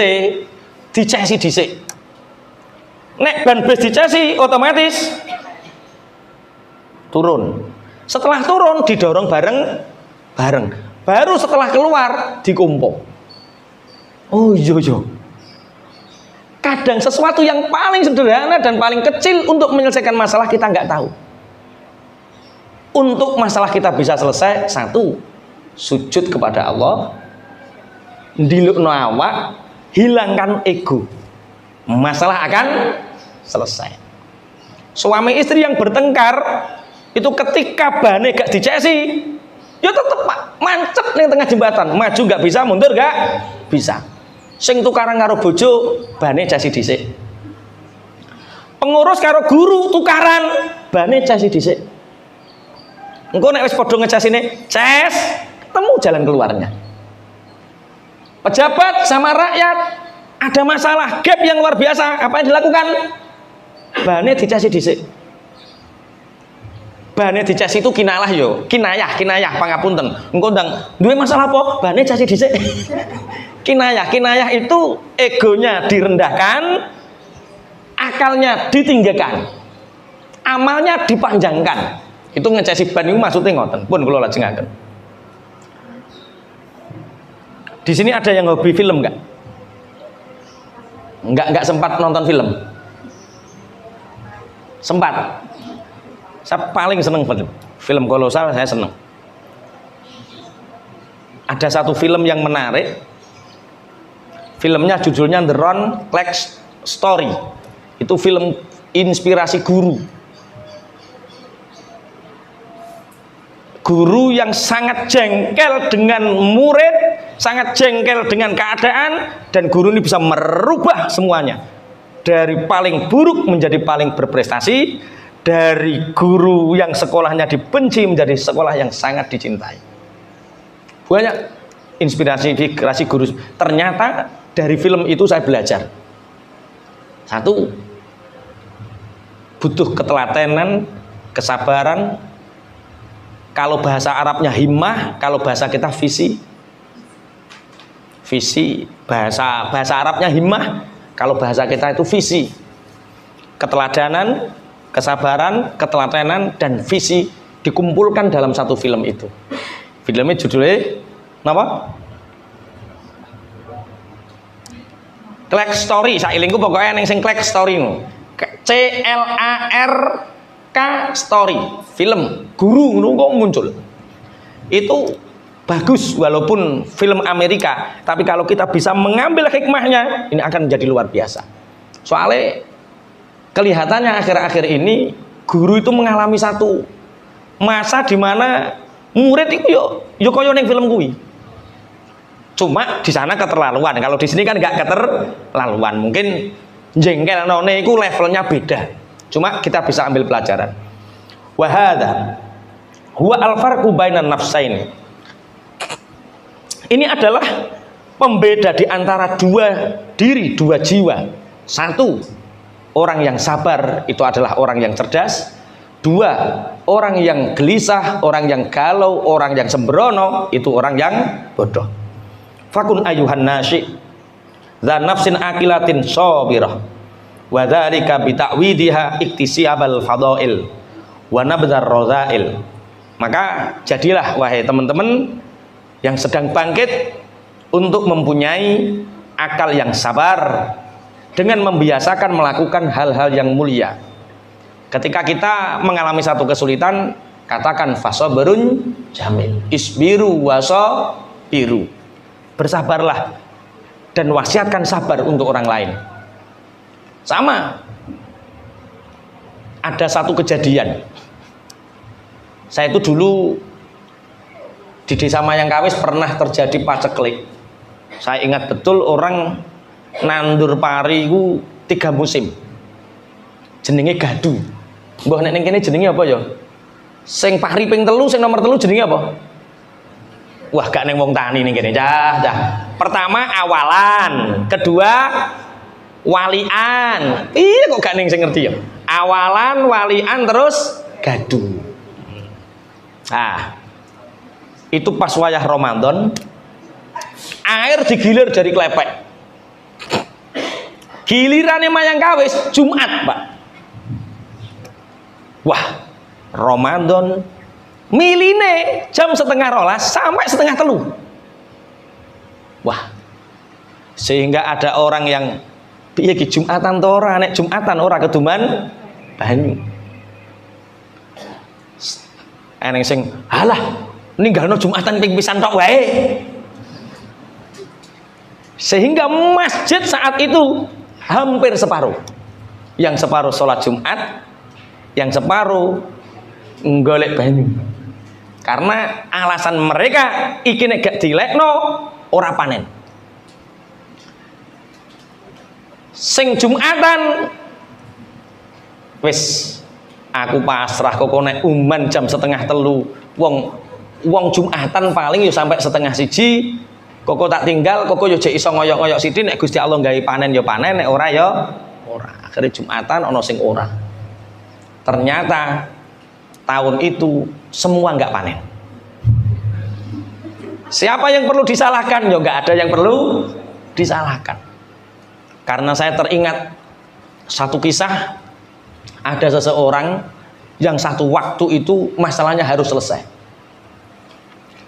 dicesi dhisik. Nek ban bis dicesi otomatis turun. Setelah turun didorong bareng. Baru setelah keluar dikumpul. Oh iya. Kadang sesuatu yang paling sederhana dan paling kecil untuk menyelesaikan masalah kita nggak tahu. Untuk masalah kita bisa selesai, satu, sujud kepada Allah, ndilukno awak, hilangkan ego. Masalah akan selesai. Suami istri yang bertengkar itu ketika bane gak dicesi, ya tetep mancep ning tengah jembatan, maju gak bisa, mundur gak bisa. Sing tukaran karo bojo bane cesi dhisik. Pengurus karo guru tukaran bane cesi dhisik. Engko nek wis padha ngecesine, ces, ketemu jalan keluarnya. Pejabat sama rakyat ada masalah, gap yang luar biasa, apa yang dilakukan? Bane dicesi dhisik. Bane dicesi itu kinayah yo, kinayah pangapunten. Engko ndang duwe masalah apa? Bane cesi dhisik. Kinayah itu egonya direndahkan, akalnya ditinggikan, amalnya dipanjangkan. Itu ngecesi ban itu maksudnya ngoten. Pun kula lajengaken. Di sini ada yang hobi film enggak? Enggak sempat nonton film. Sempat. Saya paling seneng film kolosal, saya seneng. Ada satu film yang menarik. Filmnya judulnya The Ron Clex Story. Itu film inspirasi guru. Guru yang sangat jengkel dengan murid, sangat jengkel dengan keadaan, dan guru ini bisa merubah semuanya. Dari paling buruk menjadi paling berprestasi, dari guru yang sekolahnya dibenci menjadi sekolah yang sangat dicintai. Banyak inspirasi guru. Ternyata dari film itu saya belajar. Satu, butuh ketelatenan, kesabaran. Kalau bahasa Arabnya himmah, kalau bahasa kita visi. Bahasa Arabnya himmah, kalau bahasa kita itu visi. Keteladanan, kesabaran, ketelatenan, dan visi dikumpulkan dalam satu film itu. Filmnya judulnya apa? Clex Story. Sailingku pokoknya yang sing Clex Story. CLARK Story. Film guru kok muncul. Itu bagus walaupun film Amerika, tapi kalau kita bisa mengambil hikmahnya, ini akan menjadi luar biasa. Soalnya kelihatannya akhir-akhir ini guru itu mengalami satu masa di mana murid itu yo koyo ning film kuwi. Cuma di sana keterlaluan. Kalau di sini kan nggak keterlaluan. Mungkin jengkel none itu levelnya beda. Cuma kita bisa ambil pelajaran. Wa hadza huwa al-farqu bainan nafsaini. Ini adalah pembeda di antara dua diri, dua jiwa. Satu, orang yang sabar itu adalah orang yang cerdas. Dua, orang yang gelisah, orang yang galau, orang yang sembrono itu orang yang bodoh. Fakun ayuhan nasi dzan nafsin aqilatin sabirah wa dzalika bi ta'widiha iktisabal fadail wa nabdar radzail. Maka jadilah wahai teman-teman yang sedang bangkit untuk mempunyai akal yang sabar dengan membiasakan melakukan hal-hal yang mulia. Ketika kita mengalami satu kesulitan, katakan fasabrun jamil, isbiru wasabiru. Bersabarlah dan wasiatkan sabar untuk orang lain. Sama. Ada satu kejadian. Saya itu dulu di desa Mayangkawis pernah terjadi paceklik. Saya ingat betul orang nandur pari itu 3 musim. Jenenge gadu. Mbah nek ning kene jenenge apa ya? Sing pari ping 3, sing nomor 3 jenenge apa? Wah, gak ning wong tani ning kene. Cah. Pertama awalan, kedua walian. Iya kok gak ning sing ngerti ya? Awalan, walian, terus gadu. Nah, itu pas wayah Ramadan air digilir dari klepek. Gilirannya mayang kawis Jumat, Pak. Wah, Ramadan miline jam 1:30 sampai 1:30. Wah, sehingga ada orang yang piye ki Jumatan to ora, nek Jumatan ora keduman banyu. Eneng sing halah ninggalno Jumatan ping pisan tok wae. Sehingga masjid saat itu hampir separuh. Yang separuh sholat Jumat, yang separuh golek banyu. Karena alasan mereka iki nek gak dilekno ora panen. Sing Jumatan wis aku pasrah kok nek uman jam 2:30 wong Jumatan paling yo sampai 1:30 kok tak tinggal kok yo jek iso ngoyok-ngoyok sithik nek Gusti Allah gawe panen yo panen nek ora yo ora. Akhire Jumatan ana sing ora. Ternyata tahun itu semua nggak panen. Siapa yang perlu disalahkan? Ya nggak ada yang perlu disalahkan. Karena saya teringat satu kisah, ada seseorang yang satu waktu itu masalahnya harus selesai.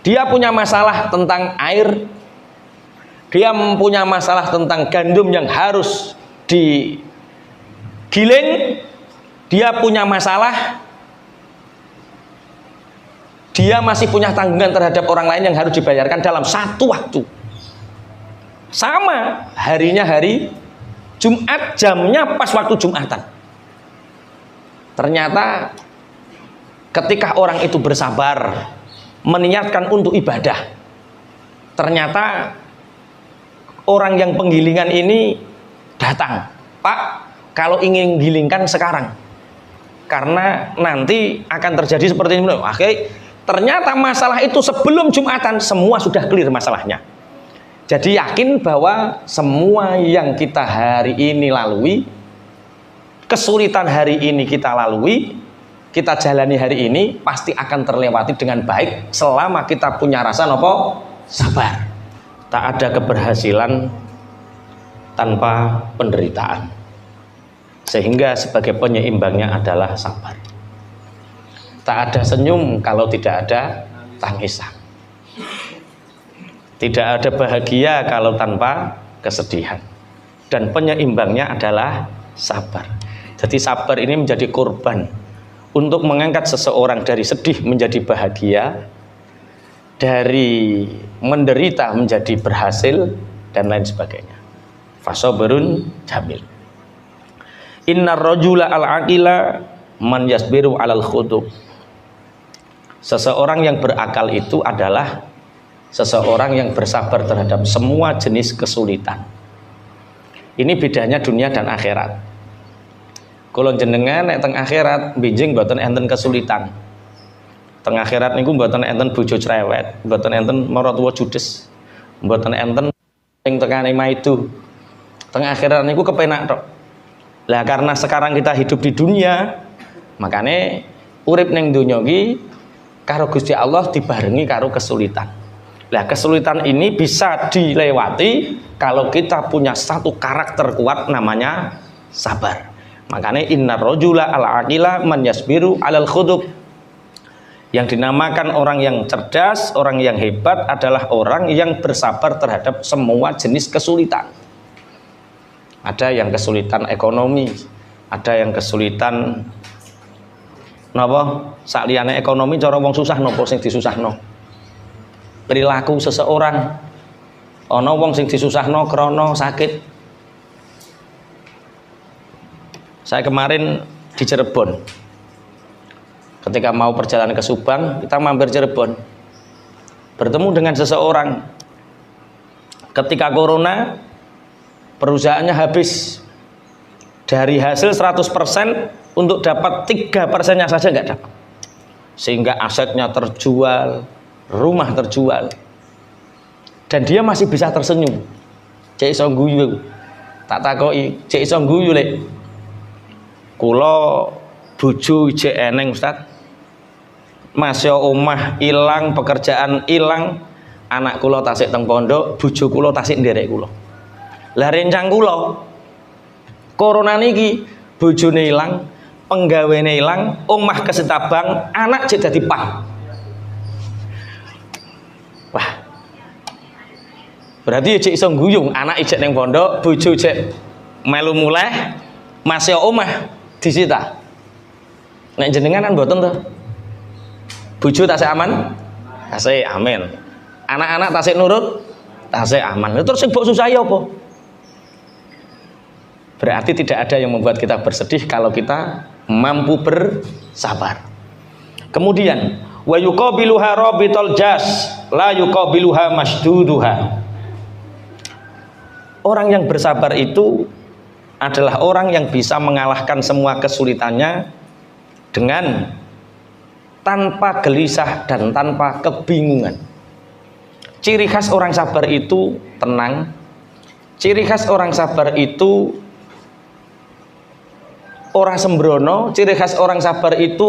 Dia punya masalah tentang air, dia punya masalah tentang gandum yang harus digiling, dia punya masalah, dia masih punya tanggungan terhadap orang lain yang harus dibayarkan dalam satu waktu. Sama, harinya hari Jumat, jamnya pas waktu Jumatan. Ternyata ketika orang itu bersabar meniatkan untuk ibadah, ternyata orang yang penggilingan ini datang, Pak, kalau ingin gilingkan sekarang karena nanti akan terjadi seperti ini. Oke, ternyata masalah itu sebelum Jumatan semua sudah clear masalahnya. Jadi yakin bahwa semua yang kita hari ini lalui, kesulitan hari ini kita lalui, kita jalani hari ini pasti akan terlewati dengan baik selama kita punya rasa nopo sabar. Tak ada keberhasilan tanpa penderitaan. Sehingga sebagai penyeimbangnya adalah sabar. Tak ada senyum kalau tidak ada tangisan. Tidak ada bahagia kalau tanpa kesedihan. Dan penyeimbangnya adalah sabar. Jadi sabar ini menjadi korban untuk mengangkat seseorang dari sedih menjadi bahagia, dari menderita menjadi berhasil, dan lain sebagainya. Fasabrun jamil. Innar rajula al-aqila man yasbiru alal khudub. Seseorang yang berakal itu adalah seseorang yang bersabar terhadap semua jenis kesulitan. Ini bedanya dunia dan akhirat. Kalau jenengan nek teng akhirat benjing mboten enten kesulitan. Teng akhirat niku mboten enten bojo cerewet, mboten enten maratuwa judes, mboten enten sing tekane maidu. Teng akhirat niku kepenak tok. Lah karena sekarang kita hidup di dunia, makanya urip ning donya iki karo Gusti Allah dibarengi karo kesulitan. Lah kesulitan ini bisa dilewati kalau kita punya satu karakter kuat namanya sabar. Makanya innar rajula al-aqila man yasbiru alal khudub. Yang dinamakan orang yang cerdas, orang yang hebat adalah orang yang bersabar terhadap semua jenis kesulitan. Ada yang kesulitan ekonomi, ada yang kesulitan napa? Sakliyane ekonomi cara wong susah napa sing disusahno? Perilaku seseorang. Ana wong sing disusahno krana sakit. Saya kemarin di Cirebon. Ketika mau perjalanan ke Subang, kita mampir Cirebon. Bertemu dengan seseorang. Ketika corona, perusahaannya habis. Dari hasil 100% untuk dapat 3%-nya saja nggak dapat. Sehingga asetnya terjual, rumah terjual. Dan dia masih bisa tersenyum. Cek iso guyu. Tak takoki, cek iso guyu lek. Kula bojo ijek eneng Ustaz. Masya omah ilang, pekerjaan ilang, anak kula tasik teng pondok, bojo kula tasik nderek kula. Lah rencang kula corona niki bojone ilang, penggawene ilang, omah kesetabang, anak cek dadi pang. Wah. Berarti cek iso guyung, anak ijek ning pondok, bojo cek melu muleh, masih omah disita. Nek jenengan kan mboten to. Bojo tasik aman? Tasik amin. Anak-anak tasik nurut? Tasik aman. Terus sing mbok susahi apa? Berarti tidak ada yang membuat kita bersedih kalau kita mampu bersabar. Kemudian wa yuqabiluha rabitul jas la yuqabiluha masduduha. Orang yang bersabar itu adalah orang yang bisa mengalahkan semua kesulitannya dengan tanpa gelisah dan tanpa kebingungan. Ciri khas orang sabar itu tenang. Ciri khas orang sabar itu ora sembrono. Ciri khas orang sabar itu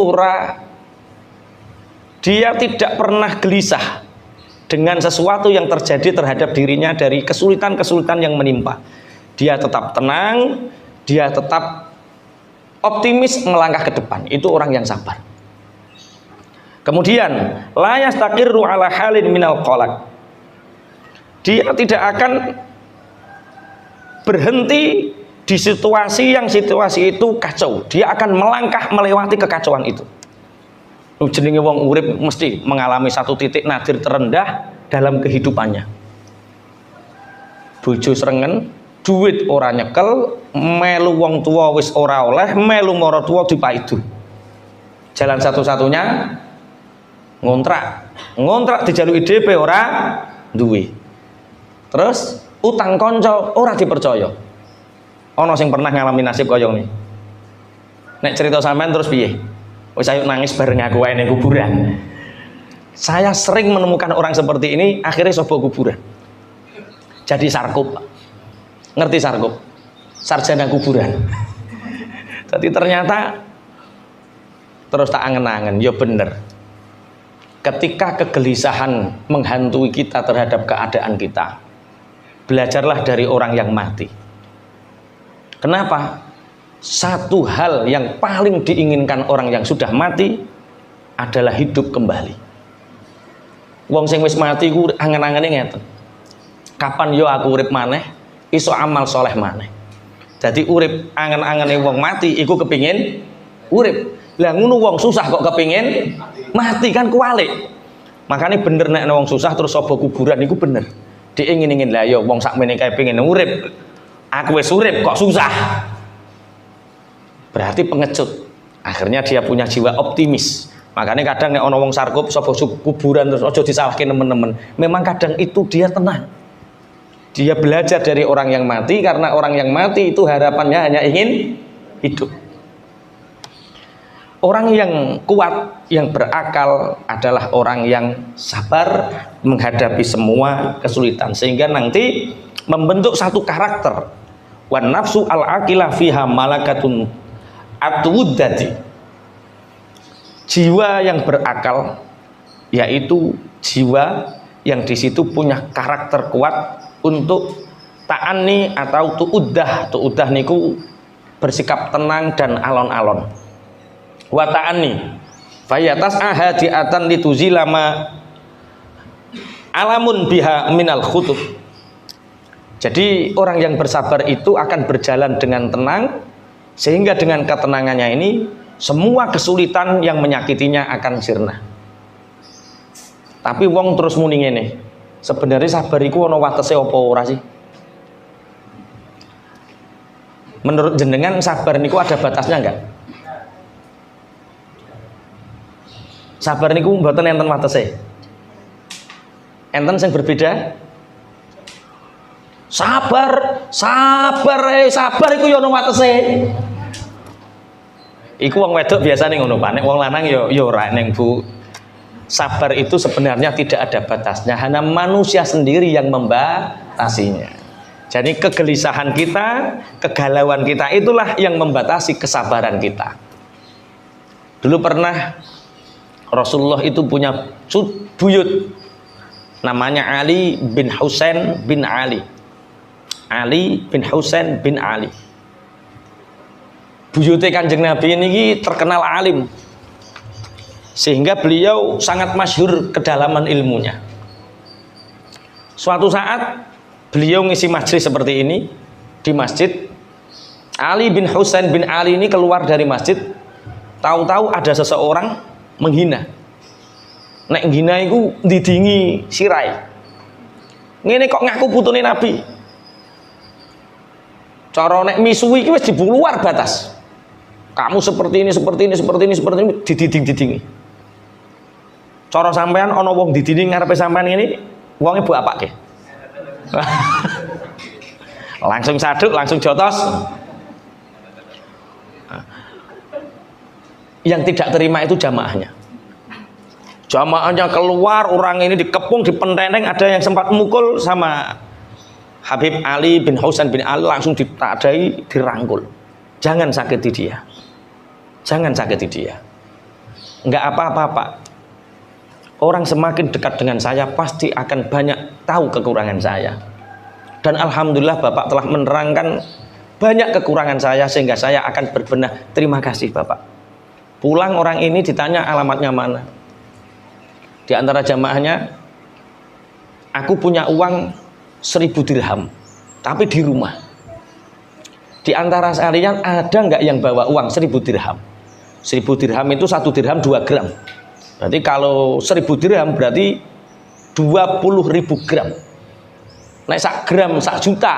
dia tidak pernah gelisah dengan sesuatu yang terjadi terhadap dirinya dari kesulitan-kesulitan yang menimpa. Dia tetap tenang, dia tetap optimis melangkah ke depan. Itu orang yang sabar. Kemudian la yastaqirru ala halin minal qalaq. Dia tidak akan berhenti di situasi itu kacau. Dia akan melangkah melewati kekacauan itu. Jenenge wong urip mesti mengalami satu titik nadir terendah dalam kehidupannya. Bojo srengen, duit ora nyekel, melu wong tua wis ora oleh, melu mara tua dipaidu. Jalan satu-satunya ngontrak dijaluki DP ora duwe. Terus utang konco ora dipercaya. Ana sing pernah ngalami nasib kaya ngene. Nek cerita sampean terus piye? Wis ayo nangis bareng aku wae ning kuburan. Saya sering menemukan orang seperti ini akhirnya sobo kuburan. Jadi sarkup. Ngerti sarkup? Sarjana kuburan. Jadi ternyata terus tak angen-angen, ya bener. Ketika kegelisahan menghantui kita terhadap keadaan kita, belajarlah dari orang yang mati. Kenapa? Satu hal yang paling diinginkan orang yang sudah mati adalah hidup kembali. Wong sing wis mati ku angen-angene ngeten. Kapan yo aku urip maneh, iso amal soleh maneh. Jadi urip angen-angene wong mati iku kepingin urip. Lah ngono wong susah kok kepingin mati, kan kualik. Makanya bener nek wong susah terus sobo kuburan iku bener. Diingin-ingin lah yo wong sakmene kae pengen urip. Aku wis urip kok susah. Berarti pengecut. Akhirnya dia punya jiwa optimis. Makanya kadang nek ana wong sarkup sobo kuburan terus aja disalahke teman-teman. Memang kadang itu dia tenang. Dia belajar dari orang yang mati karena orang yang mati itu harapannya hanya ingin hidup. Orang yang kuat, yang berakal adalah orang yang sabar menghadapi semua kesulitan sehingga nanti membentuk satu karakter. Wan nafsu al-aqilah fiha malakatun atwuddati. Jiwa yang berakal yaitu jiwa yang di situ punya karakter kuat untuk ta'anni atau tu'uddah niku bersikap tenang dan alon-alon. Wa ta'anni fayatas ahadiatan lituzilama alamun biha minal khutub. Jadi orang yang bersabar itu akan berjalan dengan tenang sehingga dengan ketenangannya ini semua kesulitan yang menyakitinya akan sirna. Tapi wong terus muni ngene, sebenarnya sabar iku ana watese apa ora sih? Menurut jenengan sabar niku ada batasnya enggak? Sabar niku mboten enten watese. Enten sing berbeda? Sabar iku yo ana watese. Iku wong wedok biasane ngono, Pak. Nek wong lanang yo ora ning Bu. Sabar itu sebenarnya tidak ada batasnya, hanya manusia sendiri yang membatasinya. Jadi kegelisahan kita, kegalauan kita itulah yang membatasi kesabaran kita. Dulu pernah Rasulullah itu punya buyut namanya Ali bin Husain bin Ali. Ali bin Husain bin Ali. Buyute Kanjeng Nabi ini terkenal alim, sehingga beliau sangat masyhur kedalaman ilmunya. Suatu saat beliau ngisi majlis seperti ini di masjid. Ali bin Husain bin Ali ini keluar dari masjid, tahu-tahu ada seseorang menghina. Nek ngina iku didingi sirai. Ngene kok ngaku putune Nabi. Cara nek misuwi iki wis luar batas. Kamu seperti ini, seperti ini, seperti ini, seperti ini, dididing-didingi. Cara sampean ana wong didingi ngarepe sampean ngene, wonge mbok apake? Langsung saduk, langsung jotos. Yang tidak terima itu jamaahnya. Jamaahnya keluar, orang ini dikepung, dipenteng, ada yang sempat mukul sama Habib Ali bin Husain bin Ali, langsung ditadai, dirangkul. Jangan sakiti dia. Jangan sakiti dia. Enggak apa-apa, Pak. Orang semakin dekat dengan saya pasti akan banyak tahu kekurangan saya. Dan alhamdulillah Bapak telah menerangkan banyak kekurangan saya sehingga saya akan berbenah. Terima kasih Bapak. Pulang orang ini ditanya alamatnya mana. Di antara jamaahnya, aku punya uang 1000 dirham, tapi di rumah. Di antara kalian ada nggak yang bawa uang 1000 dirham? 1000 dirham itu 1 dirham 2 gram. Berarti kalau 1000 dirham berarti 20.000 gram. Naik 1 gram 1 juta.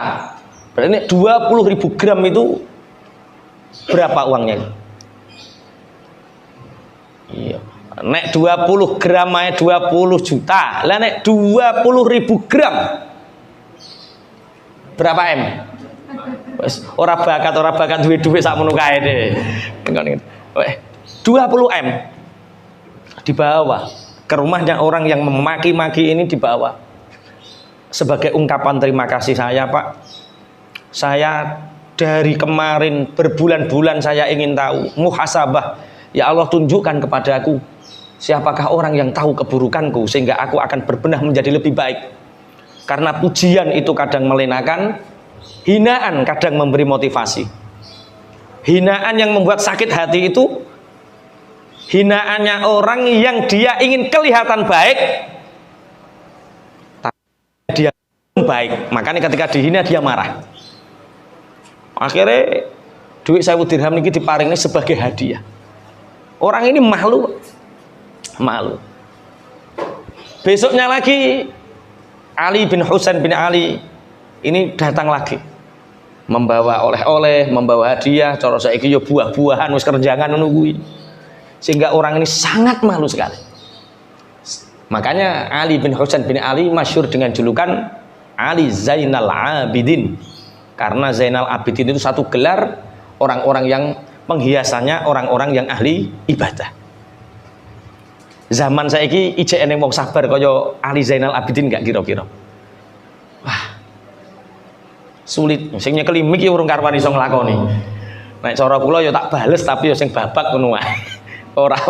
Berarti 20.000 gram itu berapa uangnya? Iya. Nek 20 gram aja 20 juta. Lah nek 20.000 gram berapa M? Wes ora bakat duwe-duwe sakmono kae deh. 20 M dibawa ke rumahnya orang yang memaki-maki ini, dibawa sebagai ungkapan terima kasih saya, Pak. Saya dari kemarin berbulan-bulan saya ingin tahu muhasabah. Ya Allah, tunjukkan kepadaku siapakah orang yang tahu keburukanku sehingga aku akan berbenah menjadi lebih baik. Karena pujian itu kadang melenakan, hinaan kadang memberi motivasi. Hinaan yang membuat sakit hati itu hinaannya orang yang dia ingin kelihatan baik, tapi dia baik. Makanya ketika dihina dia marah. Akhirnya duit 1000 dirham ini diparingi sebagai hadiah. Orang ini malu. Besoknya lagi Ali bin Husain bin Ali ini datang lagi, membawa oleh-oleh, membawa hadiah. Cara saiki yo buah-buahan wis kerjangan nungguin. Sehingga orang ini sangat malu sekali. Makanya Ali bin Husain bin Ali masyhur dengan julukan Ali Zainal Abidin. Karena Zainal Abidin itu satu gelar orang-orang yang penghiasannya orang-orang yang ahli ibadah. Zaman saiki ijek eneng wong sabar kaya Ali Zainal Abidin gak kira-kira. Wah. Sulit. Sing nyekeli mik urung karwan iso nglakoni. Nek cara kula ya tak bales tapi ya sing babak ngono wae. Ora.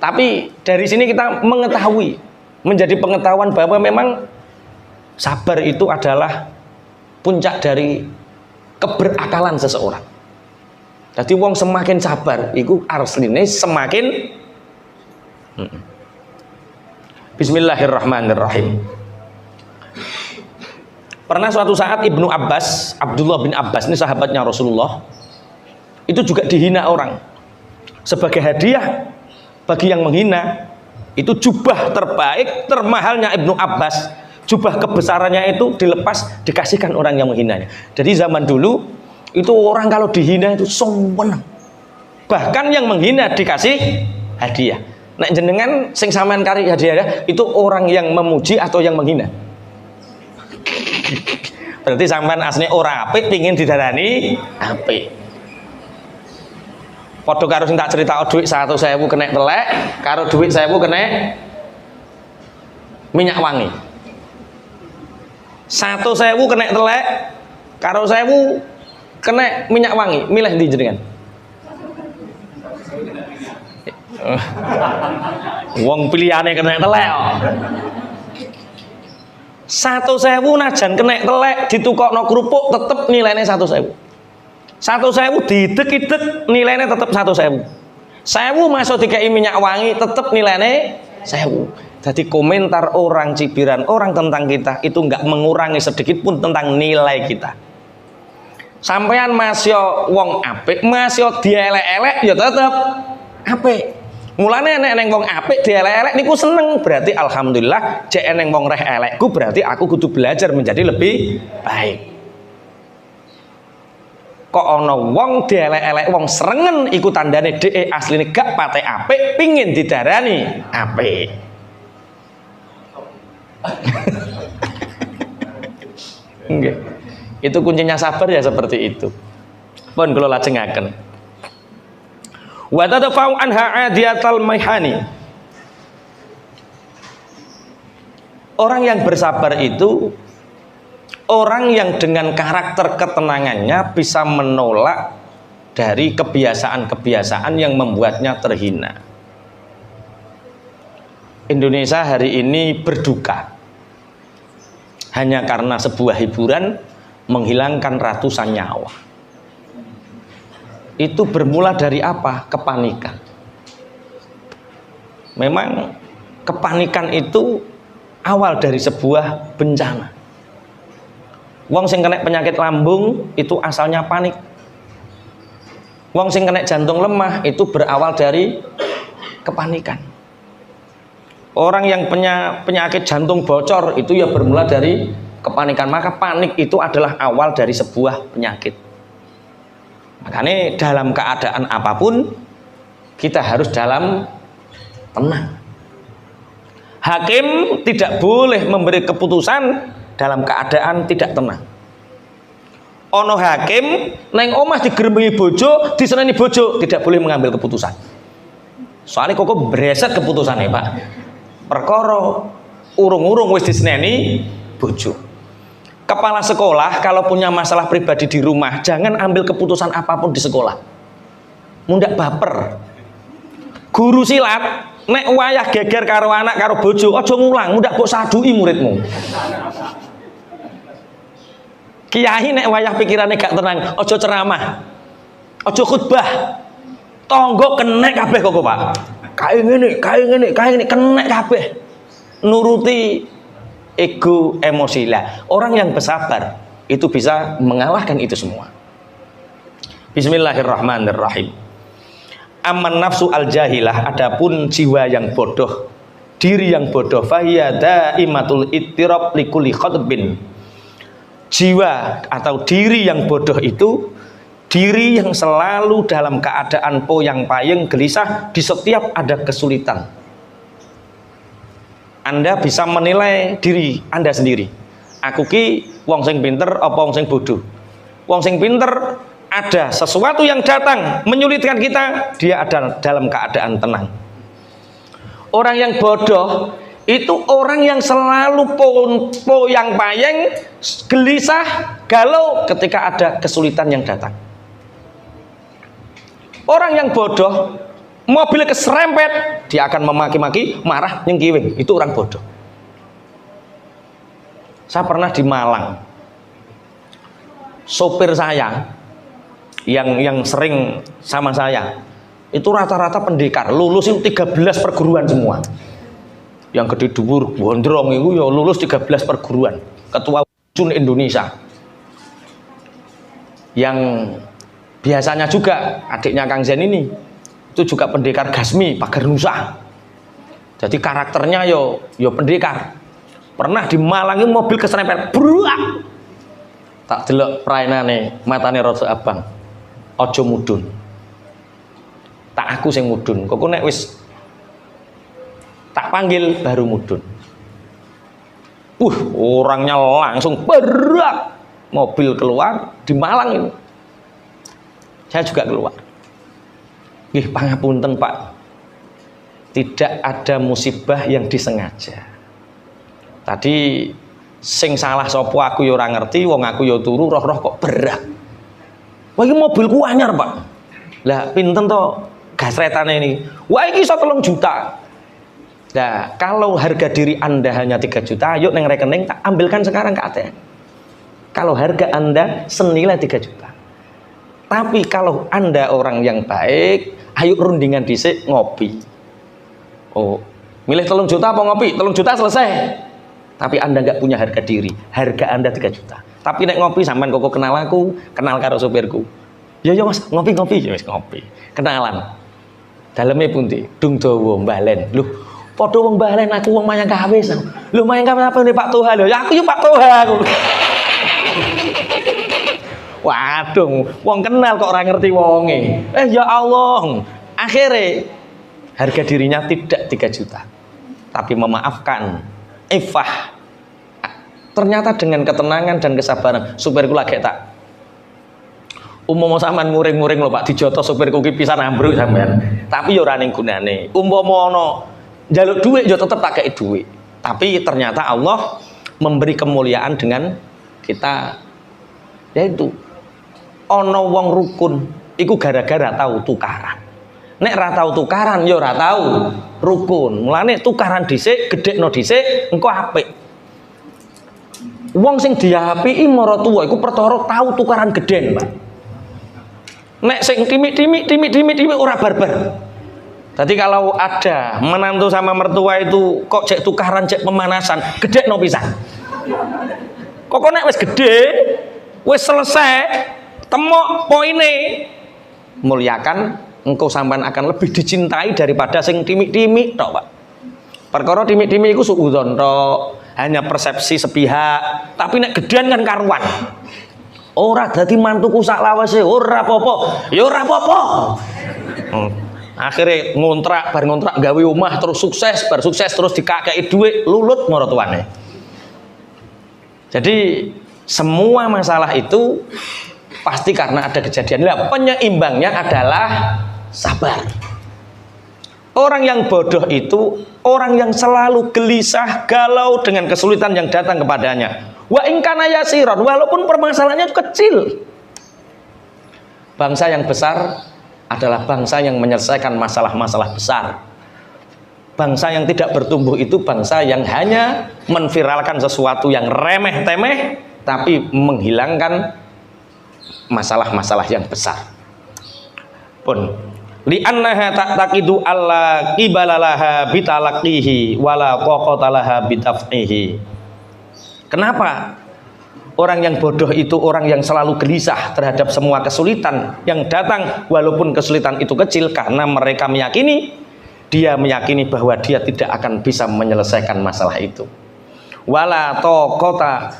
Tapi dari sini kita mengetahui, menjadi pengetahuan bahwa memang sabar itu adalah puncak dari keberakalan seseorang. Jadi wong semakin sabar, itu asline semakin. Bismillahirrahmanirrahim. Pernah suatu saat Ibnu Abbas, Abdullah bin Abbas ini sahabatnya Rasulullah, itu juga dihina orang. Sebagai hadiah bagi yang menghina, itu jubah terbaik, termahalnya Ibnu Abbas, jubah kebesarannya itu dilepas, dikasihkan orang yang menghinanya. Jadi zaman dulu itu orang kalau dihina itu sombong. Bahkan yang menghina dikasih hadiah. Nek jenengan sing sampean kari hadiah itu orang yang memuji atau yang menghina? Berarti sampean asline ora apik pengin didarani apik. Padha karo sing tak crita dhuwit 100.000 kena telek, karo dhuwit 1000 kena minyak wangi. 100.000 kena telek, karo 1000 kena minyak wangi, milih ndi jenengan? Wong pilihane kena telek. 100.000 najan kena telek ditukokno kerupuk tetep nilainya 100.000. 100.000 didek-idek nilainya tetep 100.000. 1.000 masuk dikai minyak wangi tetep nilainya 1.000. Jadi komentar orang, cibiran orang tentang kita itu nggak mengurangi sedikit pun tentang nilai kita. Sampean masih wong apik, masih dielek-elek ya tetep apik. Mulane nek neng wong apik dielek-elek niku seneng, berarti alhamdulillah jek neng wong reh elekku berarti aku kudu belajar menjadi lebih baik. Kok ana wong dielek-elek wong serengen iku tandane dhek asline gak pate apik, pingin didarani apik. Nggih. Itu kuncinya sabar ya seperti itu. Pun kula lajengaken. Wa tadfa'u anha adiyatal maihani. Orang yang bersabar itu orang yang dengan karakter ketenangannya bisa menolak dari kebiasaan-kebiasaan yang membuatnya terhina. Indonesia hari ini berduka hanya karena sebuah hiburan menghilangkan ratusan nyawa. Itu bermula dari apa? Kepanikan. Memang kepanikan itu awal dari sebuah bencana. Wong sing kena penyakit lambung itu asalnya panik. Wong sing kena jantung lemah itu berawal dari kepanikan. Orang yang punya penyakit jantung bocor itu ya bermula dari kepanikan. Maka panik itu adalah awal dari sebuah penyakit. Makanya dalam keadaan apapun kita harus dalam tenang. Hakim tidak boleh memberi keputusan dalam keadaan tidak tenang. Ono hakim neng omah digeremengi bojo, diseneni bojo, tidak boleh mengambil keputusan. Soalnya kok bereset keputusannya Pak. Perkara urung-urung wis diseneni bojo. Kepala sekolah kalau punya masalah pribadi di rumah jangan ambil keputusan apapun di sekolah. Mundak baper. Guru silat nek wayah geger karo anak karo bojo aja ngulang, mundak mbok sadui muridmu. Kiai nek wayah pikirane gak tenang, aja ceramah. Aja khutbah. Tonggo kenek kabeh kok Pak. Kae ngene kenek kabeh. Nuruti ego emosi lah. Orang yang bersabar itu bisa mengalahkan itu semua. Bismillahirrahmanirrahim. Aman nafsu al jahilah, adapun jiwa yang bodoh, diri yang bodoh, fahiya daimatul ittirab likulli khatbin. Jiwa atau diri yang bodoh itu diri yang selalu dalam keadaan poyang-payeng gelisah di setiap ada kesulitan. Anda bisa menilai diri Anda sendiri. Aku ki wong sing pinter apa wong sing bodoh? Wong sing pinter ada sesuatu yang datang menyulitkan kita, dia ada dalam keadaan tenang. Orang yang bodoh itu orang yang selalu poyang-payeng, gelisah, galau ketika ada kesulitan yang datang. Orang yang bodoh, mobil keserempet, dia akan memaki-maki, marah, nyengkiwing. Itu orang bodoh. Saya pernah di Malang. Sopir saya yang sering sama saya itu rata-rata pendekar, lulus itu 13 perguruan semua. Yang gede dhuwur gondrong itu ya lulus 13 perguruan, ketua Jun Indonesia. Yang biasanya juga adiknya Kang Zen ini itu juga pendekar Gasmi Pagar Nusa. Jadi karakternya yo pendekar. Pernah di Malang itu mobil keserempet, bruak. Tak delok praenane, matane rada abang. Ojo mudun. Tak aku sing mudun. Kok nek wis tak panggil baru mudun. Orangnya langsung berak. Mobil keluar di Malang ini. Saya juga keluar. Nggih pangapunten Pak. Tidak ada musibah yang disengaja. Tadi sing salah sopo aku yo ora ngerti, wong aku yo turu roh-roh kok berak. Wah iki mobilku anyar Pak. Lah pinten to gasretane ini? Wah iki iso 3 juta. Nah, kalau harga diri Anda hanya 3 juta, yuk neng rekening tak ambilkan sekarang ke ATM. Kalau harga Anda senilai 3 juta. Tapi kalau Anda orang yang baik, ayo rundingan dhisik ngopi. Oh, milih 3 juta apa ngopi? 3 juta selesai. Tapi Anda nggak punya harga diri. Harga Anda 3 juta. Tapi nek ngopi sampean kok kenal aku, kenal karo supirku. Ya Mas, ngopi-ngopi, ya wis ngopi. Kenalan. Daleme pundi? Dung dawa mbalen. Loh, padha wong mbalen aku wong mayang kawis. Lho mayang kawis apa nih Pak Toha lho? Ya aku yo Pak Toha aku. Waduh, wong kenal kok ora ngerti wonge. Ya Allah. Akhirnya harga dirinya tidak 3 juta. Tapi memaafkan, ifah. Ternyata dengan ketenangan dan kesabaran, supirku lagi tak umpama sampean muring-muring lho Pak, dijotos supirku ki pisan ambruk sampean. Tapi yo ora ning gunane. Umpama ana njaluk dhuwit yo tetep tak kei dhuwit. Tapi ternyata Allah memberi kemuliaan dengan kita, yaitu ana wong rukun iku gara-gara tahu tukaran. Nek ra tau tukaran yo ora tau rukun. Mulane tukaran dhisik, gedhekno dhisik, engko apik. Wong sing diapiki maratuwa iku perkara tau tukaran gedhen, Pak. Nek sing timik-timik ora barbar. Jadi kalau ada menantu sama mertua itu kok cek tukaran, cek pemanasan, gedhekno pisan. Kok nek wis gedhe, wis selesai, temok poine, muliakan, engkau sampean akan lebih dicintai daripada sing timik-timik tok, Pak. Perkara timik-timik iku suudzon tok, hanya persepsi sepihak, tapi nek gedean kan karuan. Ora dadi mantuku sak lawase, ora apa-apa. Ya ora apa-apa. Akhirnya ngontrak, bar ngontrak gawe omah terus sukses, bar sukses terus dikakei dhuwit, lulut maratuwane. Jadi semua masalah itu pasti karena ada kejadian. Nah, penyeimbangnya adalah sabar. Orang yang bodoh itu orang yang selalu gelisah, galau dengan kesulitan yang datang kepadanya. Wa in kana yasiron, walaupun permasalahannya itu kecil. Bangsa yang besar adalah bangsa yang menyelesaikan masalah-masalah besar. Bangsa yang tidak bertumbuh itu bangsa yang hanya menviralkan sesuatu yang remeh-temeh tapi menghilangkan masalah-masalah yang besar. Pun li'annaha ta'taqidu alla qibalalaha bitalaqihi wala qaqatalaha bitaf'ihi. Kenapa orang yang bodoh itu orang yang selalu gelisah terhadap semua kesulitan yang datang, walaupun kesulitan itu kecil, karena mereka meyakini, dia meyakini bahwa dia tidak akan bisa menyelesaikan masalah itu. Wala taqata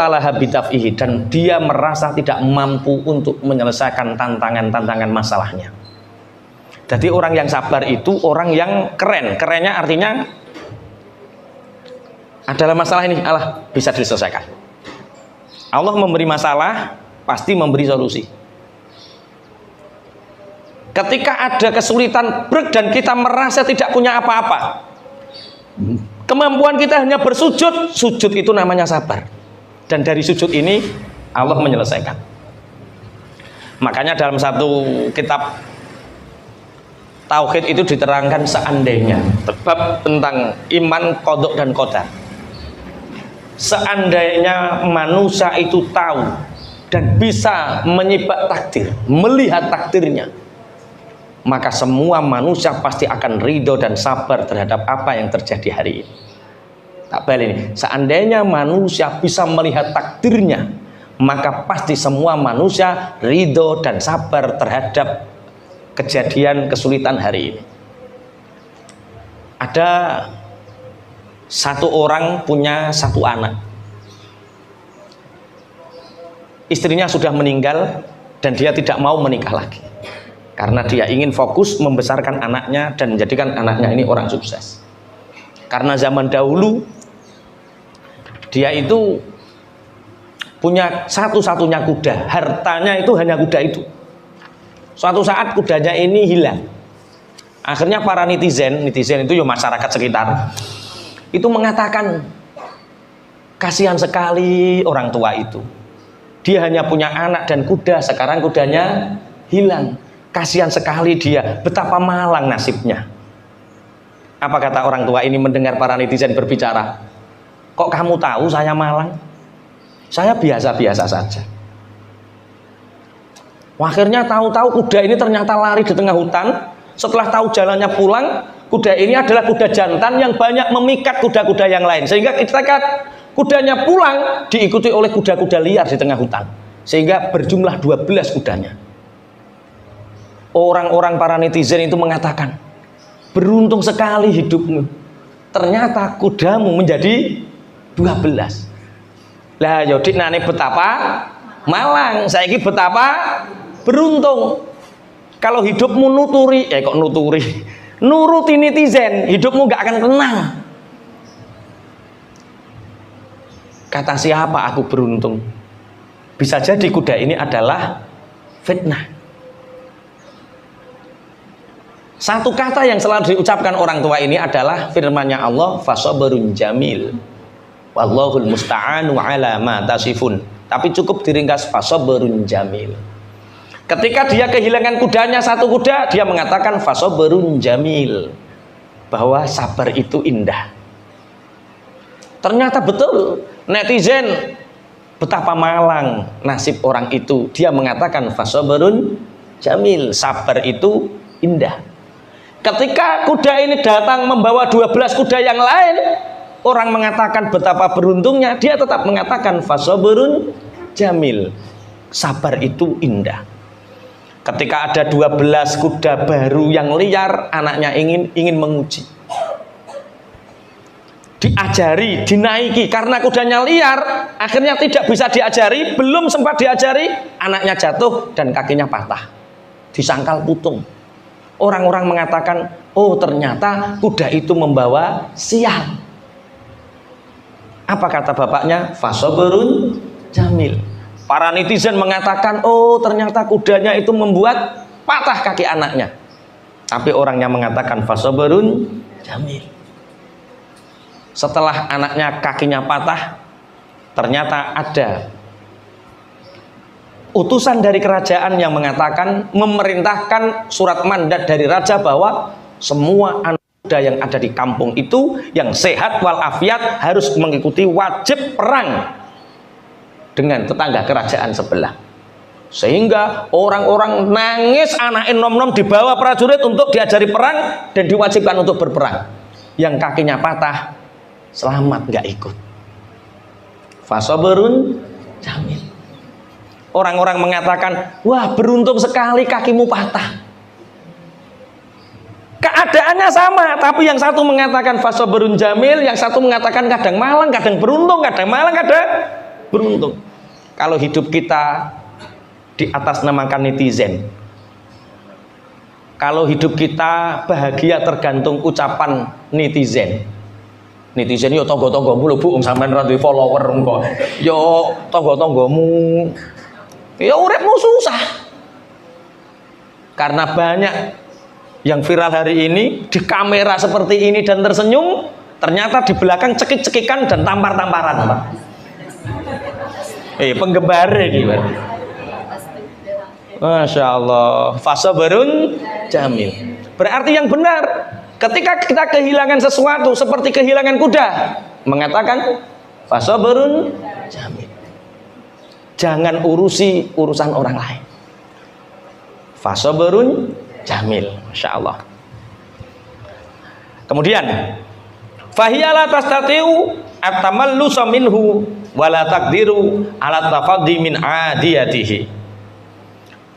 laha bitaf'ihi, dan dia merasa tidak mampu untuk menyelesaikan tantangan-tantangan masalahnya. Jadi orang yang sabar itu orang yang keren. Kerennya artinya adalah masalah ini Allah bisa diselesaikan. Allah memberi masalah, pasti memberi solusi. Ketika ada kesulitan dan kita merasa tidak punya apa-apa, kemampuan kita hanya bersujud, sujud itu namanya sabar. Dan dari sujud ini Allah menyelesaikan. Makanya dalam satu kitab tauhid itu diterangkan seandainya bab tentang iman, qadha dan qadar. Seandainya manusia itu tahu dan bisa menyibak takdir, melihat takdirnya, maka semua manusia pasti akan ridho dan sabar terhadap apa yang terjadi hari ini. Tak balik ini, seandainya manusia bisa melihat takdirnya, maka pasti semua manusia ridho dan sabar terhadap kejadian kesulitan hari ini. Ada satu orang punya satu anak, istrinya sudah meninggal dan dia tidak mau menikah lagi karena dia ingin fokus membesarkan anaknya dan menjadikan anaknya ini orang sukses. Karena zaman dahulu dia itu punya satu-satunya kuda, hartanya itu hanya kuda itu. Suatu saat kudanya ini hilang. Akhirnya para netizen itu ya masyarakat sekitar itu mengatakan, kasihan sekali orang tua itu, dia hanya punya anak dan kuda, sekarang kudanya hilang, kasihan sekali dia, betapa malang nasibnya. Apa kata orang tua ini mendengar para netizen berbicara? Kok kamu tahu saya malang? Saya biasa-biasa saja. Akhirnya tahu-tahu kuda ini ternyata lari di tengah hutan. Setelah tahu jalannya pulang, kuda ini adalah kuda jantan yang banyak memikat kuda-kuda yang lain. Sehingga ketika kudanya pulang, diikuti oleh kuda-kuda liar di tengah hutan. Sehingga berjumlah 12 kudanya. Orang-orang para netizen itu mengatakan, beruntung sekali hidupmu. Ternyata kudamu menjadi 12. Lah yodik nane betapa malang, saiki betapa beruntung. Kalau hidupmu nuruti netizen, hidupmu gak akan tenang. Kata siapa aku beruntung? Bisa jadi kuda ini adalah fitnah. Satu kata yang selalu diucapkan orang tua ini adalah firman-Nya Allah, fasabrun jamil. Wallahul musta'anu ala ma tasifun. Tapi cukup diringkas fasabrun jamil. Ketika dia kehilangan kudanya satu kuda, dia mengatakan fasabrun jamil, bahwa sabar itu indah. Ternyata betul, netizen betapa malang nasib orang itu. Dia mengatakan fasabrun jamil, sabar itu indah. Ketika kuda ini datang membawa 12 kuda yang lain, orang mengatakan betapa beruntungnya, dia tetap mengatakan fasabrun jamil, sabar itu indah. Ketika ada 12 kuda baru yang liar, anaknya ingin menguji. Diajari, dinaiki, karena kudanya liar, akhirnya tidak bisa diajari, belum sempat diajari, anaknya jatuh dan kakinya patah, disangkal putung. Orang-orang mengatakan, oh ternyata kuda itu membawa sial. Apa kata bapaknya? Fasabrun jamil. Para netizen mengatakan, oh ternyata kudanya itu membuat patah kaki anaknya. Tapi orangnya mengatakan fasabrun jamil. Setelah anaknya kakinya patah, ternyata ada utusan dari kerajaan yang mengatakan, memerintahkan surat mandat dari raja bahwa semua anak muda yang ada di kampung itu yang sehat walafiat harus mengikuti wajib perang dengan tetangga kerajaan sebelah. Sehingga orang-orang nangis, anak nom-nom dibawa prajurit untuk diajari perang dan diwajibkan untuk berperang. Yang kakinya patah selamat, nggak ikut. Fasabrun jamil. Orang-orang mengatakan, wah beruntung sekali kakimu patah. Keadaannya sama, tapi yang satu mengatakan fasabrun jamil, yang satu mengatakan kadang malang, kadang beruntung, kadang malang, kadang beruntung. Kalau hidup kita di atas namakan netizen, kalau hidup kita bahagia tergantung ucapan netizen. Netizen yo tonggo-tonggomu lho Bu, sampean ra duwe follower engko. Yo tonggo-tonggomu. Ya uripmu susah. Karena banyak yang viral hari ini di kamera seperti ini dan tersenyum, ternyata di belakang cekik-cekikan dan tampar-tamparan, Pak. Penggembara gitu. Masya Allah. Fasabrun jamil. Berarti yang benar, ketika kita kehilangan sesuatu seperti kehilangan kuda, mengatakan fasabrun jamil. Jangan urusi urusan orang lain. Fasabrun jamil, masya Allah. Kemudian, fahiyala tastatiu at-tamallusa minhu wala taqdiru ala tafaddi min adiyatihi.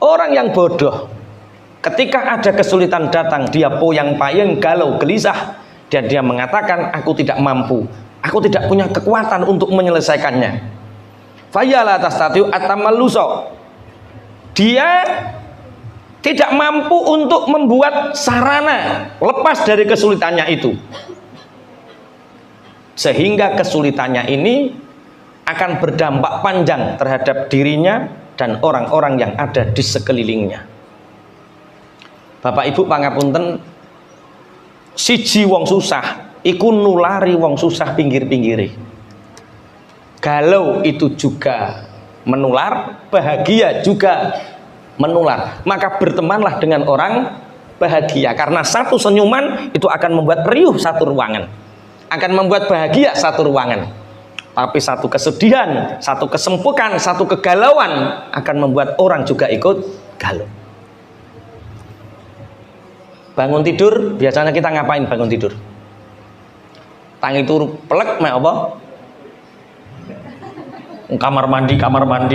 Orang yang bodoh, ketika ada kesulitan datang, dia poyang-payeng, galau, gelisah, dan dia mengatakan, aku tidak mampu, aku tidak punya kekuatan untuk menyelesaikannya. Fayala tastatiu at-tamallusa. Dia tidak mampu untuk membuat sarana lepas dari kesulitannya itu. Sehingga kesulitannya ini akan berdampak panjang terhadap dirinya dan orang-orang yang ada di sekelilingnya. Bapak Ibu pangapunten, siji wong susah iku nulari wong susah pinggir-pinggire. Galau itu juga menular, bahagia juga menular. Maka bertemanlah dengan orang bahagia, karena satu senyuman itu akan membuat riuh satu ruangan, akan membuat bahagia satu ruangan. Tapi satu kesedihan, satu kesempukan, satu kegalauan akan membuat orang juga ikut galau. Bangun tidur, biasanya kita ngapain bangun tidur? Tangi turu pelek mek apa? Kamar mandi,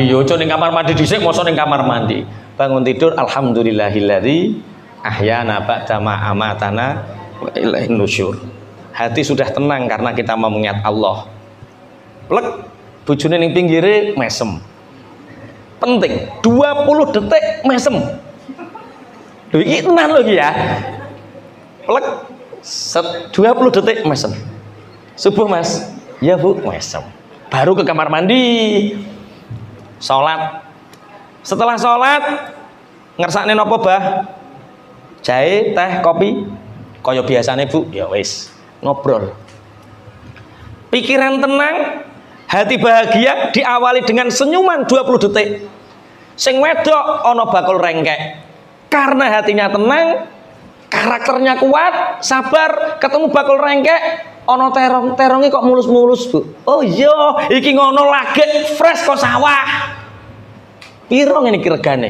yo ning kamar mandi dhisik, mosok ning kamar mandi. Bangun tidur, alhamdulillahilladzi ahyana ba'da ma amatana wa ilaihin nusyur. Hati sudah tenang karena kita mau mengingat Allah. Plek, bojone ning pinggire mesem. Penting, 20 detik mesem. Lho iki tenan lho iki ya. Plek, 20 detik mesem. Subuh Mas. Ya Bu, mesem. Baru ke kamar mandi. Salat. Setelah salat ngersakne napa, Bah? Jahe, teh, kopi. Kaya biasane Bu, ya wis, ngobrol. Pikiran tenang, hati bahagia diawali dengan senyuman 20 detik. Sing wedok ana bakul rengkek. Karena hatinya tenang, karakternya kuat, sabar, ketemu bakul rengkek, ana terong-teronge kok mulus-mulus, Bu. Oh iya, iki ngono lagi fresh kok sawah. Piro ngene iki regane?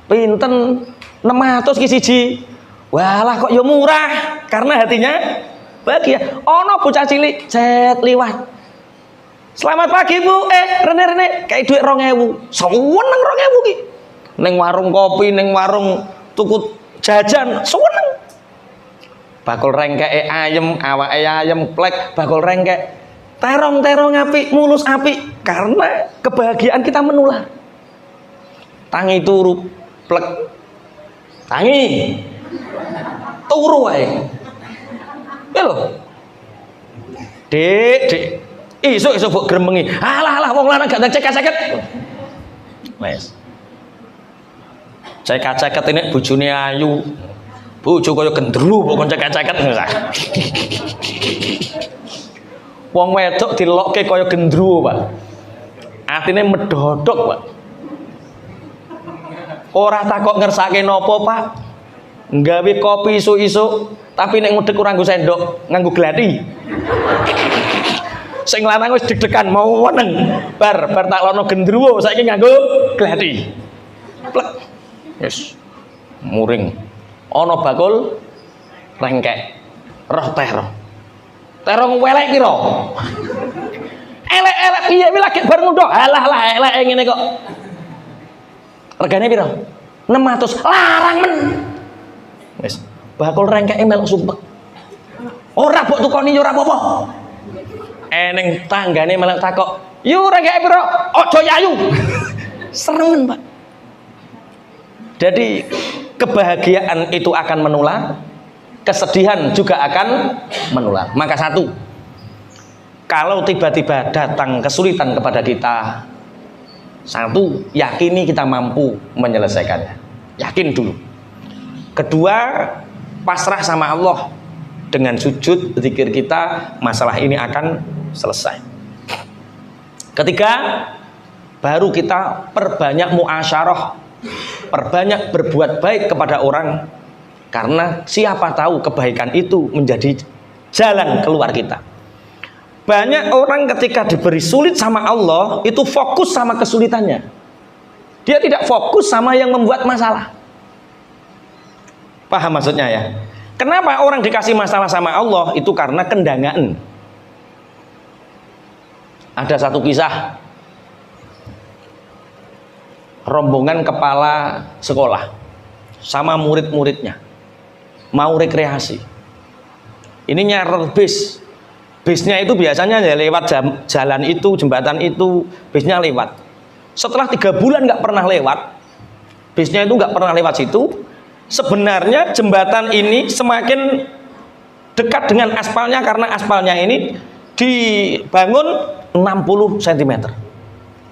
Pinten? 600 ki siji. Walah kok ya murah, karena hatinya bahagia. Ana bocah cilik cet liwat. Selamat pagi Bu, Rene kayak duit 2000. Seneng 2000 ki. Ning warung kopi, ning warung tuku jajan, seneng. Bakul rengkeke ayem, awake ayem, plek, bakul rengkek. Terong-terong apik, mulus apik, karena kebahagiaan kita menular. Tangi turu, plek. Tangi. Turu wae. Ya lho. Dik. Isuk mbok gremengi. Alah wong lanang gak ceket-ceket. Wes. Ceket-ceket ini bojone ayu. Bojo kaya gendru kok ceket-ceket. Wong wedok dilokke kaya gendru, Pak. Atine medhodok, Pak. Ora takok ngersake napa, Pak. Nggawe kopi isuk-isuk, tapi nek ngudek ora nggo sendok, nganggo glati. Sing lanang wis deg-degan mau weneng. Bar taklono gendruwo, saiki nganggo glati. Plek. Yes. Muring. Ana bakul rengkek. Roh teh roh. Terong welek piro? Elek-elek piye wi lagi bar ngundok. Alah elek ngene kok. Regane piro? 600. Larang men. Wis, bakul rengkeke melok sumpek. Ora mbok tukoni yo ora apa-apa. Ning tanggane melok takok, "Yu rengkeke piro?" "Ojo yayu." Serengen, Pak. Jadi kebahagiaan itu akan menular, kesedihan juga akan menular. Maka satu, kalau tiba-tiba datang kesulitan kepada kita, satu, yakini kita mampu menyelesaikannya. Yakin dulu. Kedua, pasrah sama Allah. Dengan sujud, zikir kita, masalah ini akan selesai. Ketiga, baru kita perbanyak muasyarah, perbanyak berbuat baik kepada orang, karena siapa tahu kebaikan itu menjadi jalan keluar kita. Banyak orang ketika diberi sulit sama Allah itu fokus sama kesulitannya. Dia tidak fokus sama yang membuat masalah. Paham maksudnya ya? Kenapa orang dikasih masalah sama Allah? Itu karena kendangaan. Ada satu kisah rombongan kepala sekolah sama murid-muridnya mau rekreasi. Ini nyarter bis. Bisnya itu biasanya ya lewat jalan itu, jembatan itu, bisnya lewat. Setelah 3 bulan nggak pernah lewat, bisnya itu nggak pernah lewat situ. Sebenarnya jembatan ini semakin dekat dengan aspalnya karena aspalnya ini dibangun 60 cm.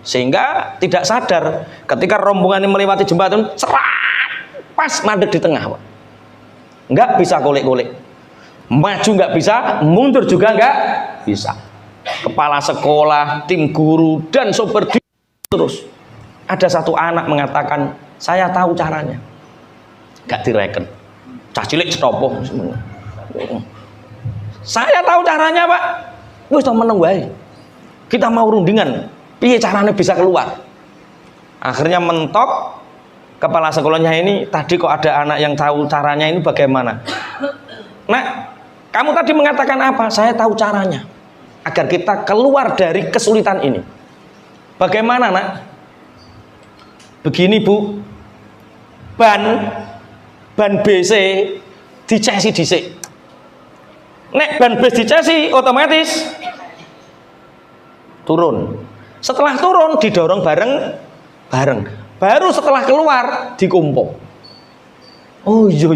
Sehingga tidak sadar ketika rombongan ini melewati jembatan, cerat, pas mandek di tengah, Pak. Nggak bisa golek-golek. Maju nggak bisa, mundur juga nggak bisa. Kepala sekolah, tim guru, dan sopir terus. Ada satu anak mengatakan, saya tahu caranya. Gak direken. Cah cilik cetopo. Saya tahu caranya, Pak. Wis to meneng wae. Kita mau rundingan, piye caranya bisa keluar? Akhirnya mentok kepala sekolahnya ini, tadi kok ada anak yang tahu caranya ini bagaimana? Nak, kamu tadi mengatakan apa? Saya tahu caranya. Agar kita keluar dari kesulitan ini. Bagaimana, Nak? Begini, Bu. Ban BC dicesi dhisik. Nek ban BC dicesi otomatis turun. Setelah turun didorong bareng. Baru setelah keluar dikumpul. Oh iya.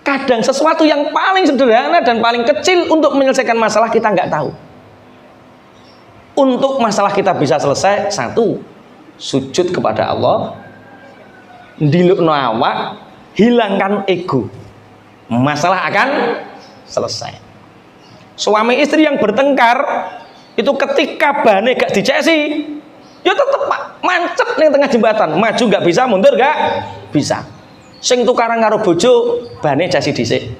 Kadang sesuatu yang paling sederhana dan paling kecil untuk menyelesaikan masalah kita nggak tahu. Untuk masalah kita bisa selesai, satu, sujud kepada Allah, ndilukno awak, hilangkan ego. Masalah akan selesai. Suami istri yang bertengkar itu ketika bane gak dicesi, ya tetep mancep ning tengah jembatan, maju nggak bisa, mundur nggak bisa. Sing tukaran karo bojo bane cesi dhisik.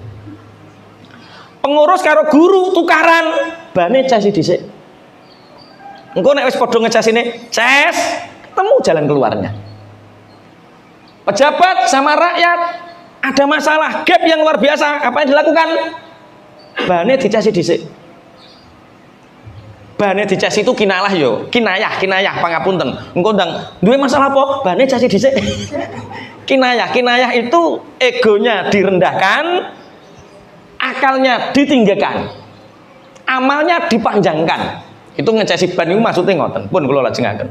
Pengurus karo guru tukaran bane cesi dhisik. Engko nek wis padha ngecesine, ces, ketemu jalan keluarnya. Pejabat sama rakyat ada masalah, gap yang luar biasa, apa yang dilakukan? Bane dicesi dhisik. Bane dicesi itu kinayah yo, kinayah pangapunten. Engko ndang duwe masalah apa? Bane cesi dhisik. Kinayah itu egonya direndahkan, akalnya ditinggikan, amalnya dipanjangkan. Itu ngecesi ban itu maksudnya ngoten. Pun kula lajengaken.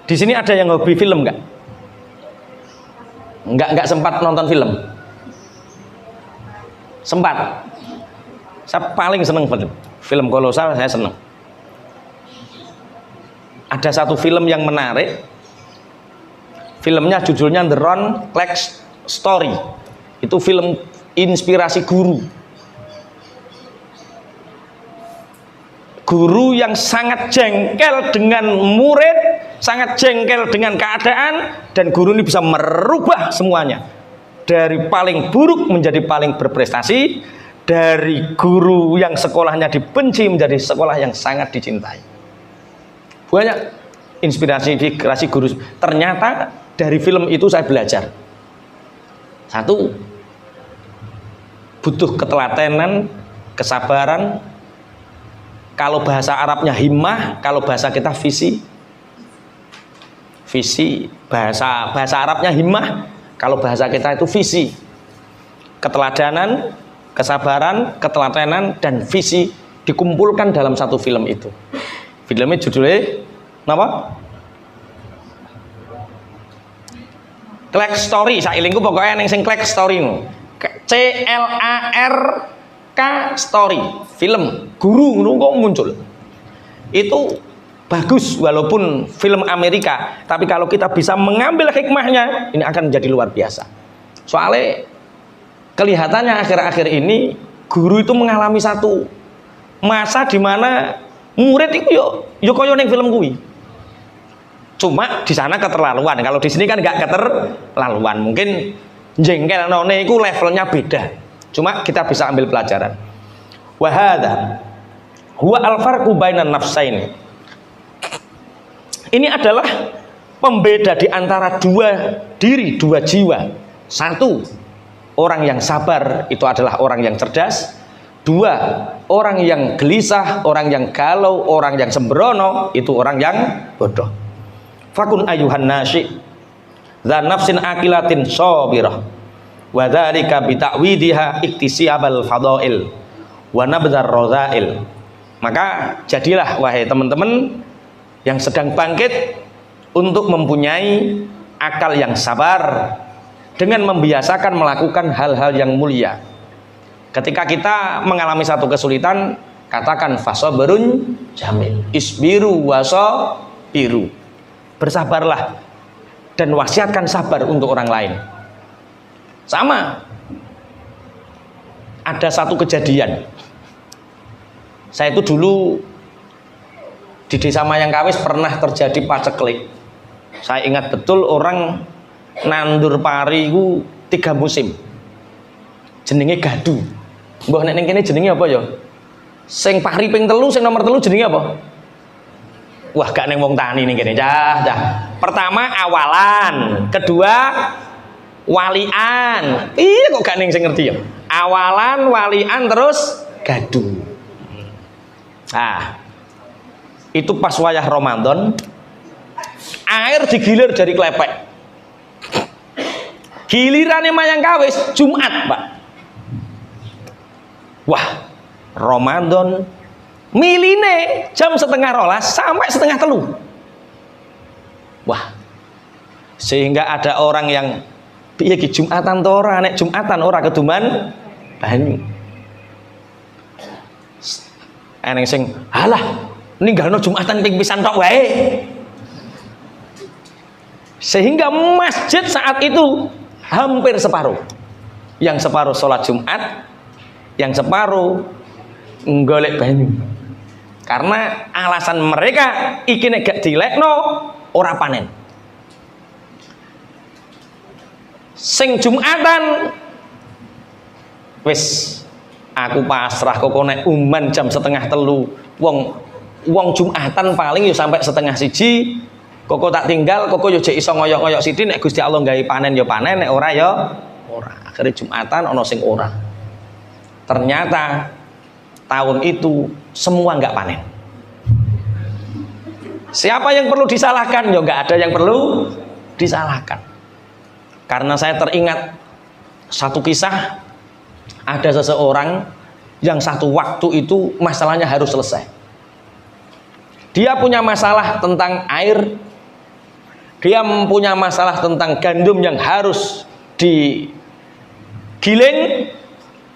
Di sini ada yang hobi film enggak? Enggak sempat nonton film. Sempat. Saya paling seneng film kolosal, saya seneng. Ada satu film yang menarik. Filmnya judulnya The Ron Clex Story. Itu film inspirasi guru. Guru yang sangat jengkel dengan murid, sangat jengkel dengan keadaan, dan guru ini bisa merubah semuanya. Dari paling buruk menjadi paling berprestasi, dari guru yang sekolahnya dibenci menjadi sekolah yang sangat dicintai. Banyak inspirasi guru. Ternyata dari film itu saya belajar. Satu, butuh ketelatenan, kesabaran. Kalau bahasa Arabnya himmah, kalau bahasa kita visi. Bahasa Arabnya himmah, kalau bahasa kita itu visi. Keteladanan, kesabaran, ketelatenan, dan visi dikumpulkan dalam satu film itu. Filmnya judulnya apa? Clex Story. Sailingku pokoknya neng sing Clex Story no. CLARK Story. Film guru kok muncul. Itu bagus walaupun film Amerika, tapi kalau kita bisa mengambil hikmahnya, ini akan menjadi luar biasa. Soalnya kelihatannya akhir-akhir ini guru itu mengalami satu masa di mana murid itu yo koyo ning film kuwi. Cuma di sana keterlaluan. Kalau di sini kan nggak keterlaluan. Mungkin jengkel none itu levelnya beda. Cuma kita bisa ambil pelajaran. Wa hadza huwa al-farqu bainan nafsaini. Ini adalah pembeda di antara dua diri, dua jiwa. Satu, orang yang sabar itu adalah orang yang cerdas. Dua, orang yang gelisah, orang yang galau, orang yang sembrono itu orang yang bodoh. Fakun ayuhan nasi dzan nafsin aqilatin sabirah wa dzalika bi ta'widiha iktisabal fadail wa nabdhar radhail. Maka jadilah wahai teman-teman yang sedang bangkit untuk mempunyai akal yang sabar dengan membiasakan melakukan hal-hal yang mulia. Ketika kita mengalami satu kesulitan, katakan fasabrun jamil, isbiru wasabiru. Bersabarlah dan wasiatkan sabar untuk orang lain. Sama, ada satu kejadian. Saya itu dulu di desa Mayangkawis pernah terjadi paceklik. Saya ingat betul orang nandur pari ku 3 musim. Jenenge gadu. Mbah nek ning kene jenenge apa ya? Sing pari ping 3, sing nomor 3 jenenge apa? Wah, gak ning wong tani ning kene. Cah. Pertama awalan, kedua walian. Iya kok gak ning sing ngerti ya? Awalan, walian, terus gadu. Nah, itu pas wayah Ramadan, air digilir dari klepek. Gilirannya mayang kawis Jumat, Pak. Wah, Ramadan miline jam 12:30 sampai 12:30. Wah, sehingga ada orang yang piye ki Jumatan to ora, nek Jumatan ora keduman banyu. Eneng sing halah ninggalno Jumatan ping pisan tok wae. Sehingga masjid saat itu hampir separuh. Yang separuh sholat Jumat, yang separuh golek banyu. Karena alasan mereka iki nek gak dilekno ora panen. Sing Jumatan wis aku pasrah kok nek uman jam 2:30 wong Jumatan paling yo sampai 1:30 kok tak tinggal kok yo jek iso ngoyok-ngoyok sithik nek Gusti Allah gawe panen yo panen nek ora yo ora. Akhire Jumatan ana sing ora. Ternyata tahun itu semua nggak panen. Siapa yang perlu disalahkan? Ya nggak ada yang perlu disalahkan. Karena saya teringat satu kisah, ada seseorang yang satu waktu itu masalahnya harus selesai. Dia punya masalah tentang air, dia punya masalah tentang gandum yang harus digiling,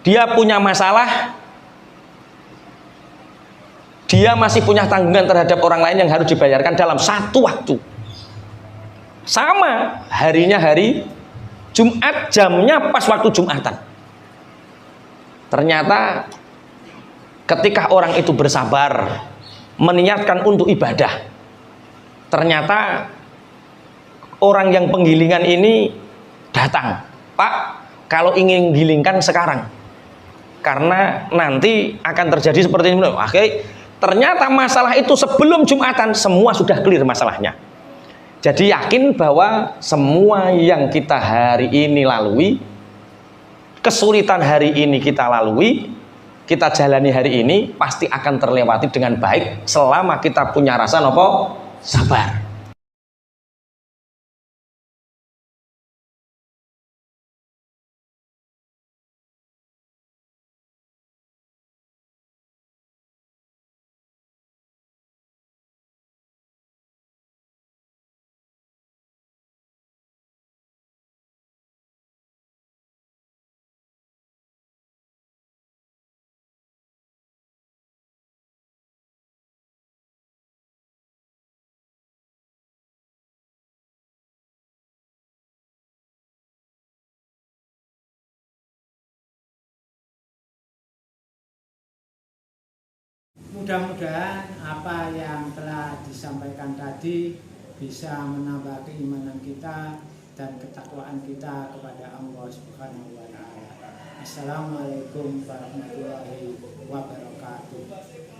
dia punya masalah, dia masih punya tanggungan terhadap orang lain yang harus dibayarkan dalam satu waktu. Sama, harinya hari Jumat, jamnya pas waktu Jumatan. Ternyata ketika orang itu bersabar meniatkan untuk ibadah, ternyata orang yang penggilingan ini datang, Pak, kalau ingin gilingkan sekarang karena nanti akan terjadi seperti ini. Oke, ternyata masalah itu sebelum Jumatan semua sudah clear masalahnya. Jadi yakin bahwa semua yang kita hari ini lalui, kesulitan hari ini kita lalui, kita jalani hari ini pasti akan terlewati dengan baik selama kita punya rasa nopo sabar. Mudah-mudahan apa yang telah disampaikan tadi bisa menambah keimanan kita dan ketakwaan kita kepada Allah Subhanahu wa taala. Assalamualaikum warahmatullahi wabarakatuh.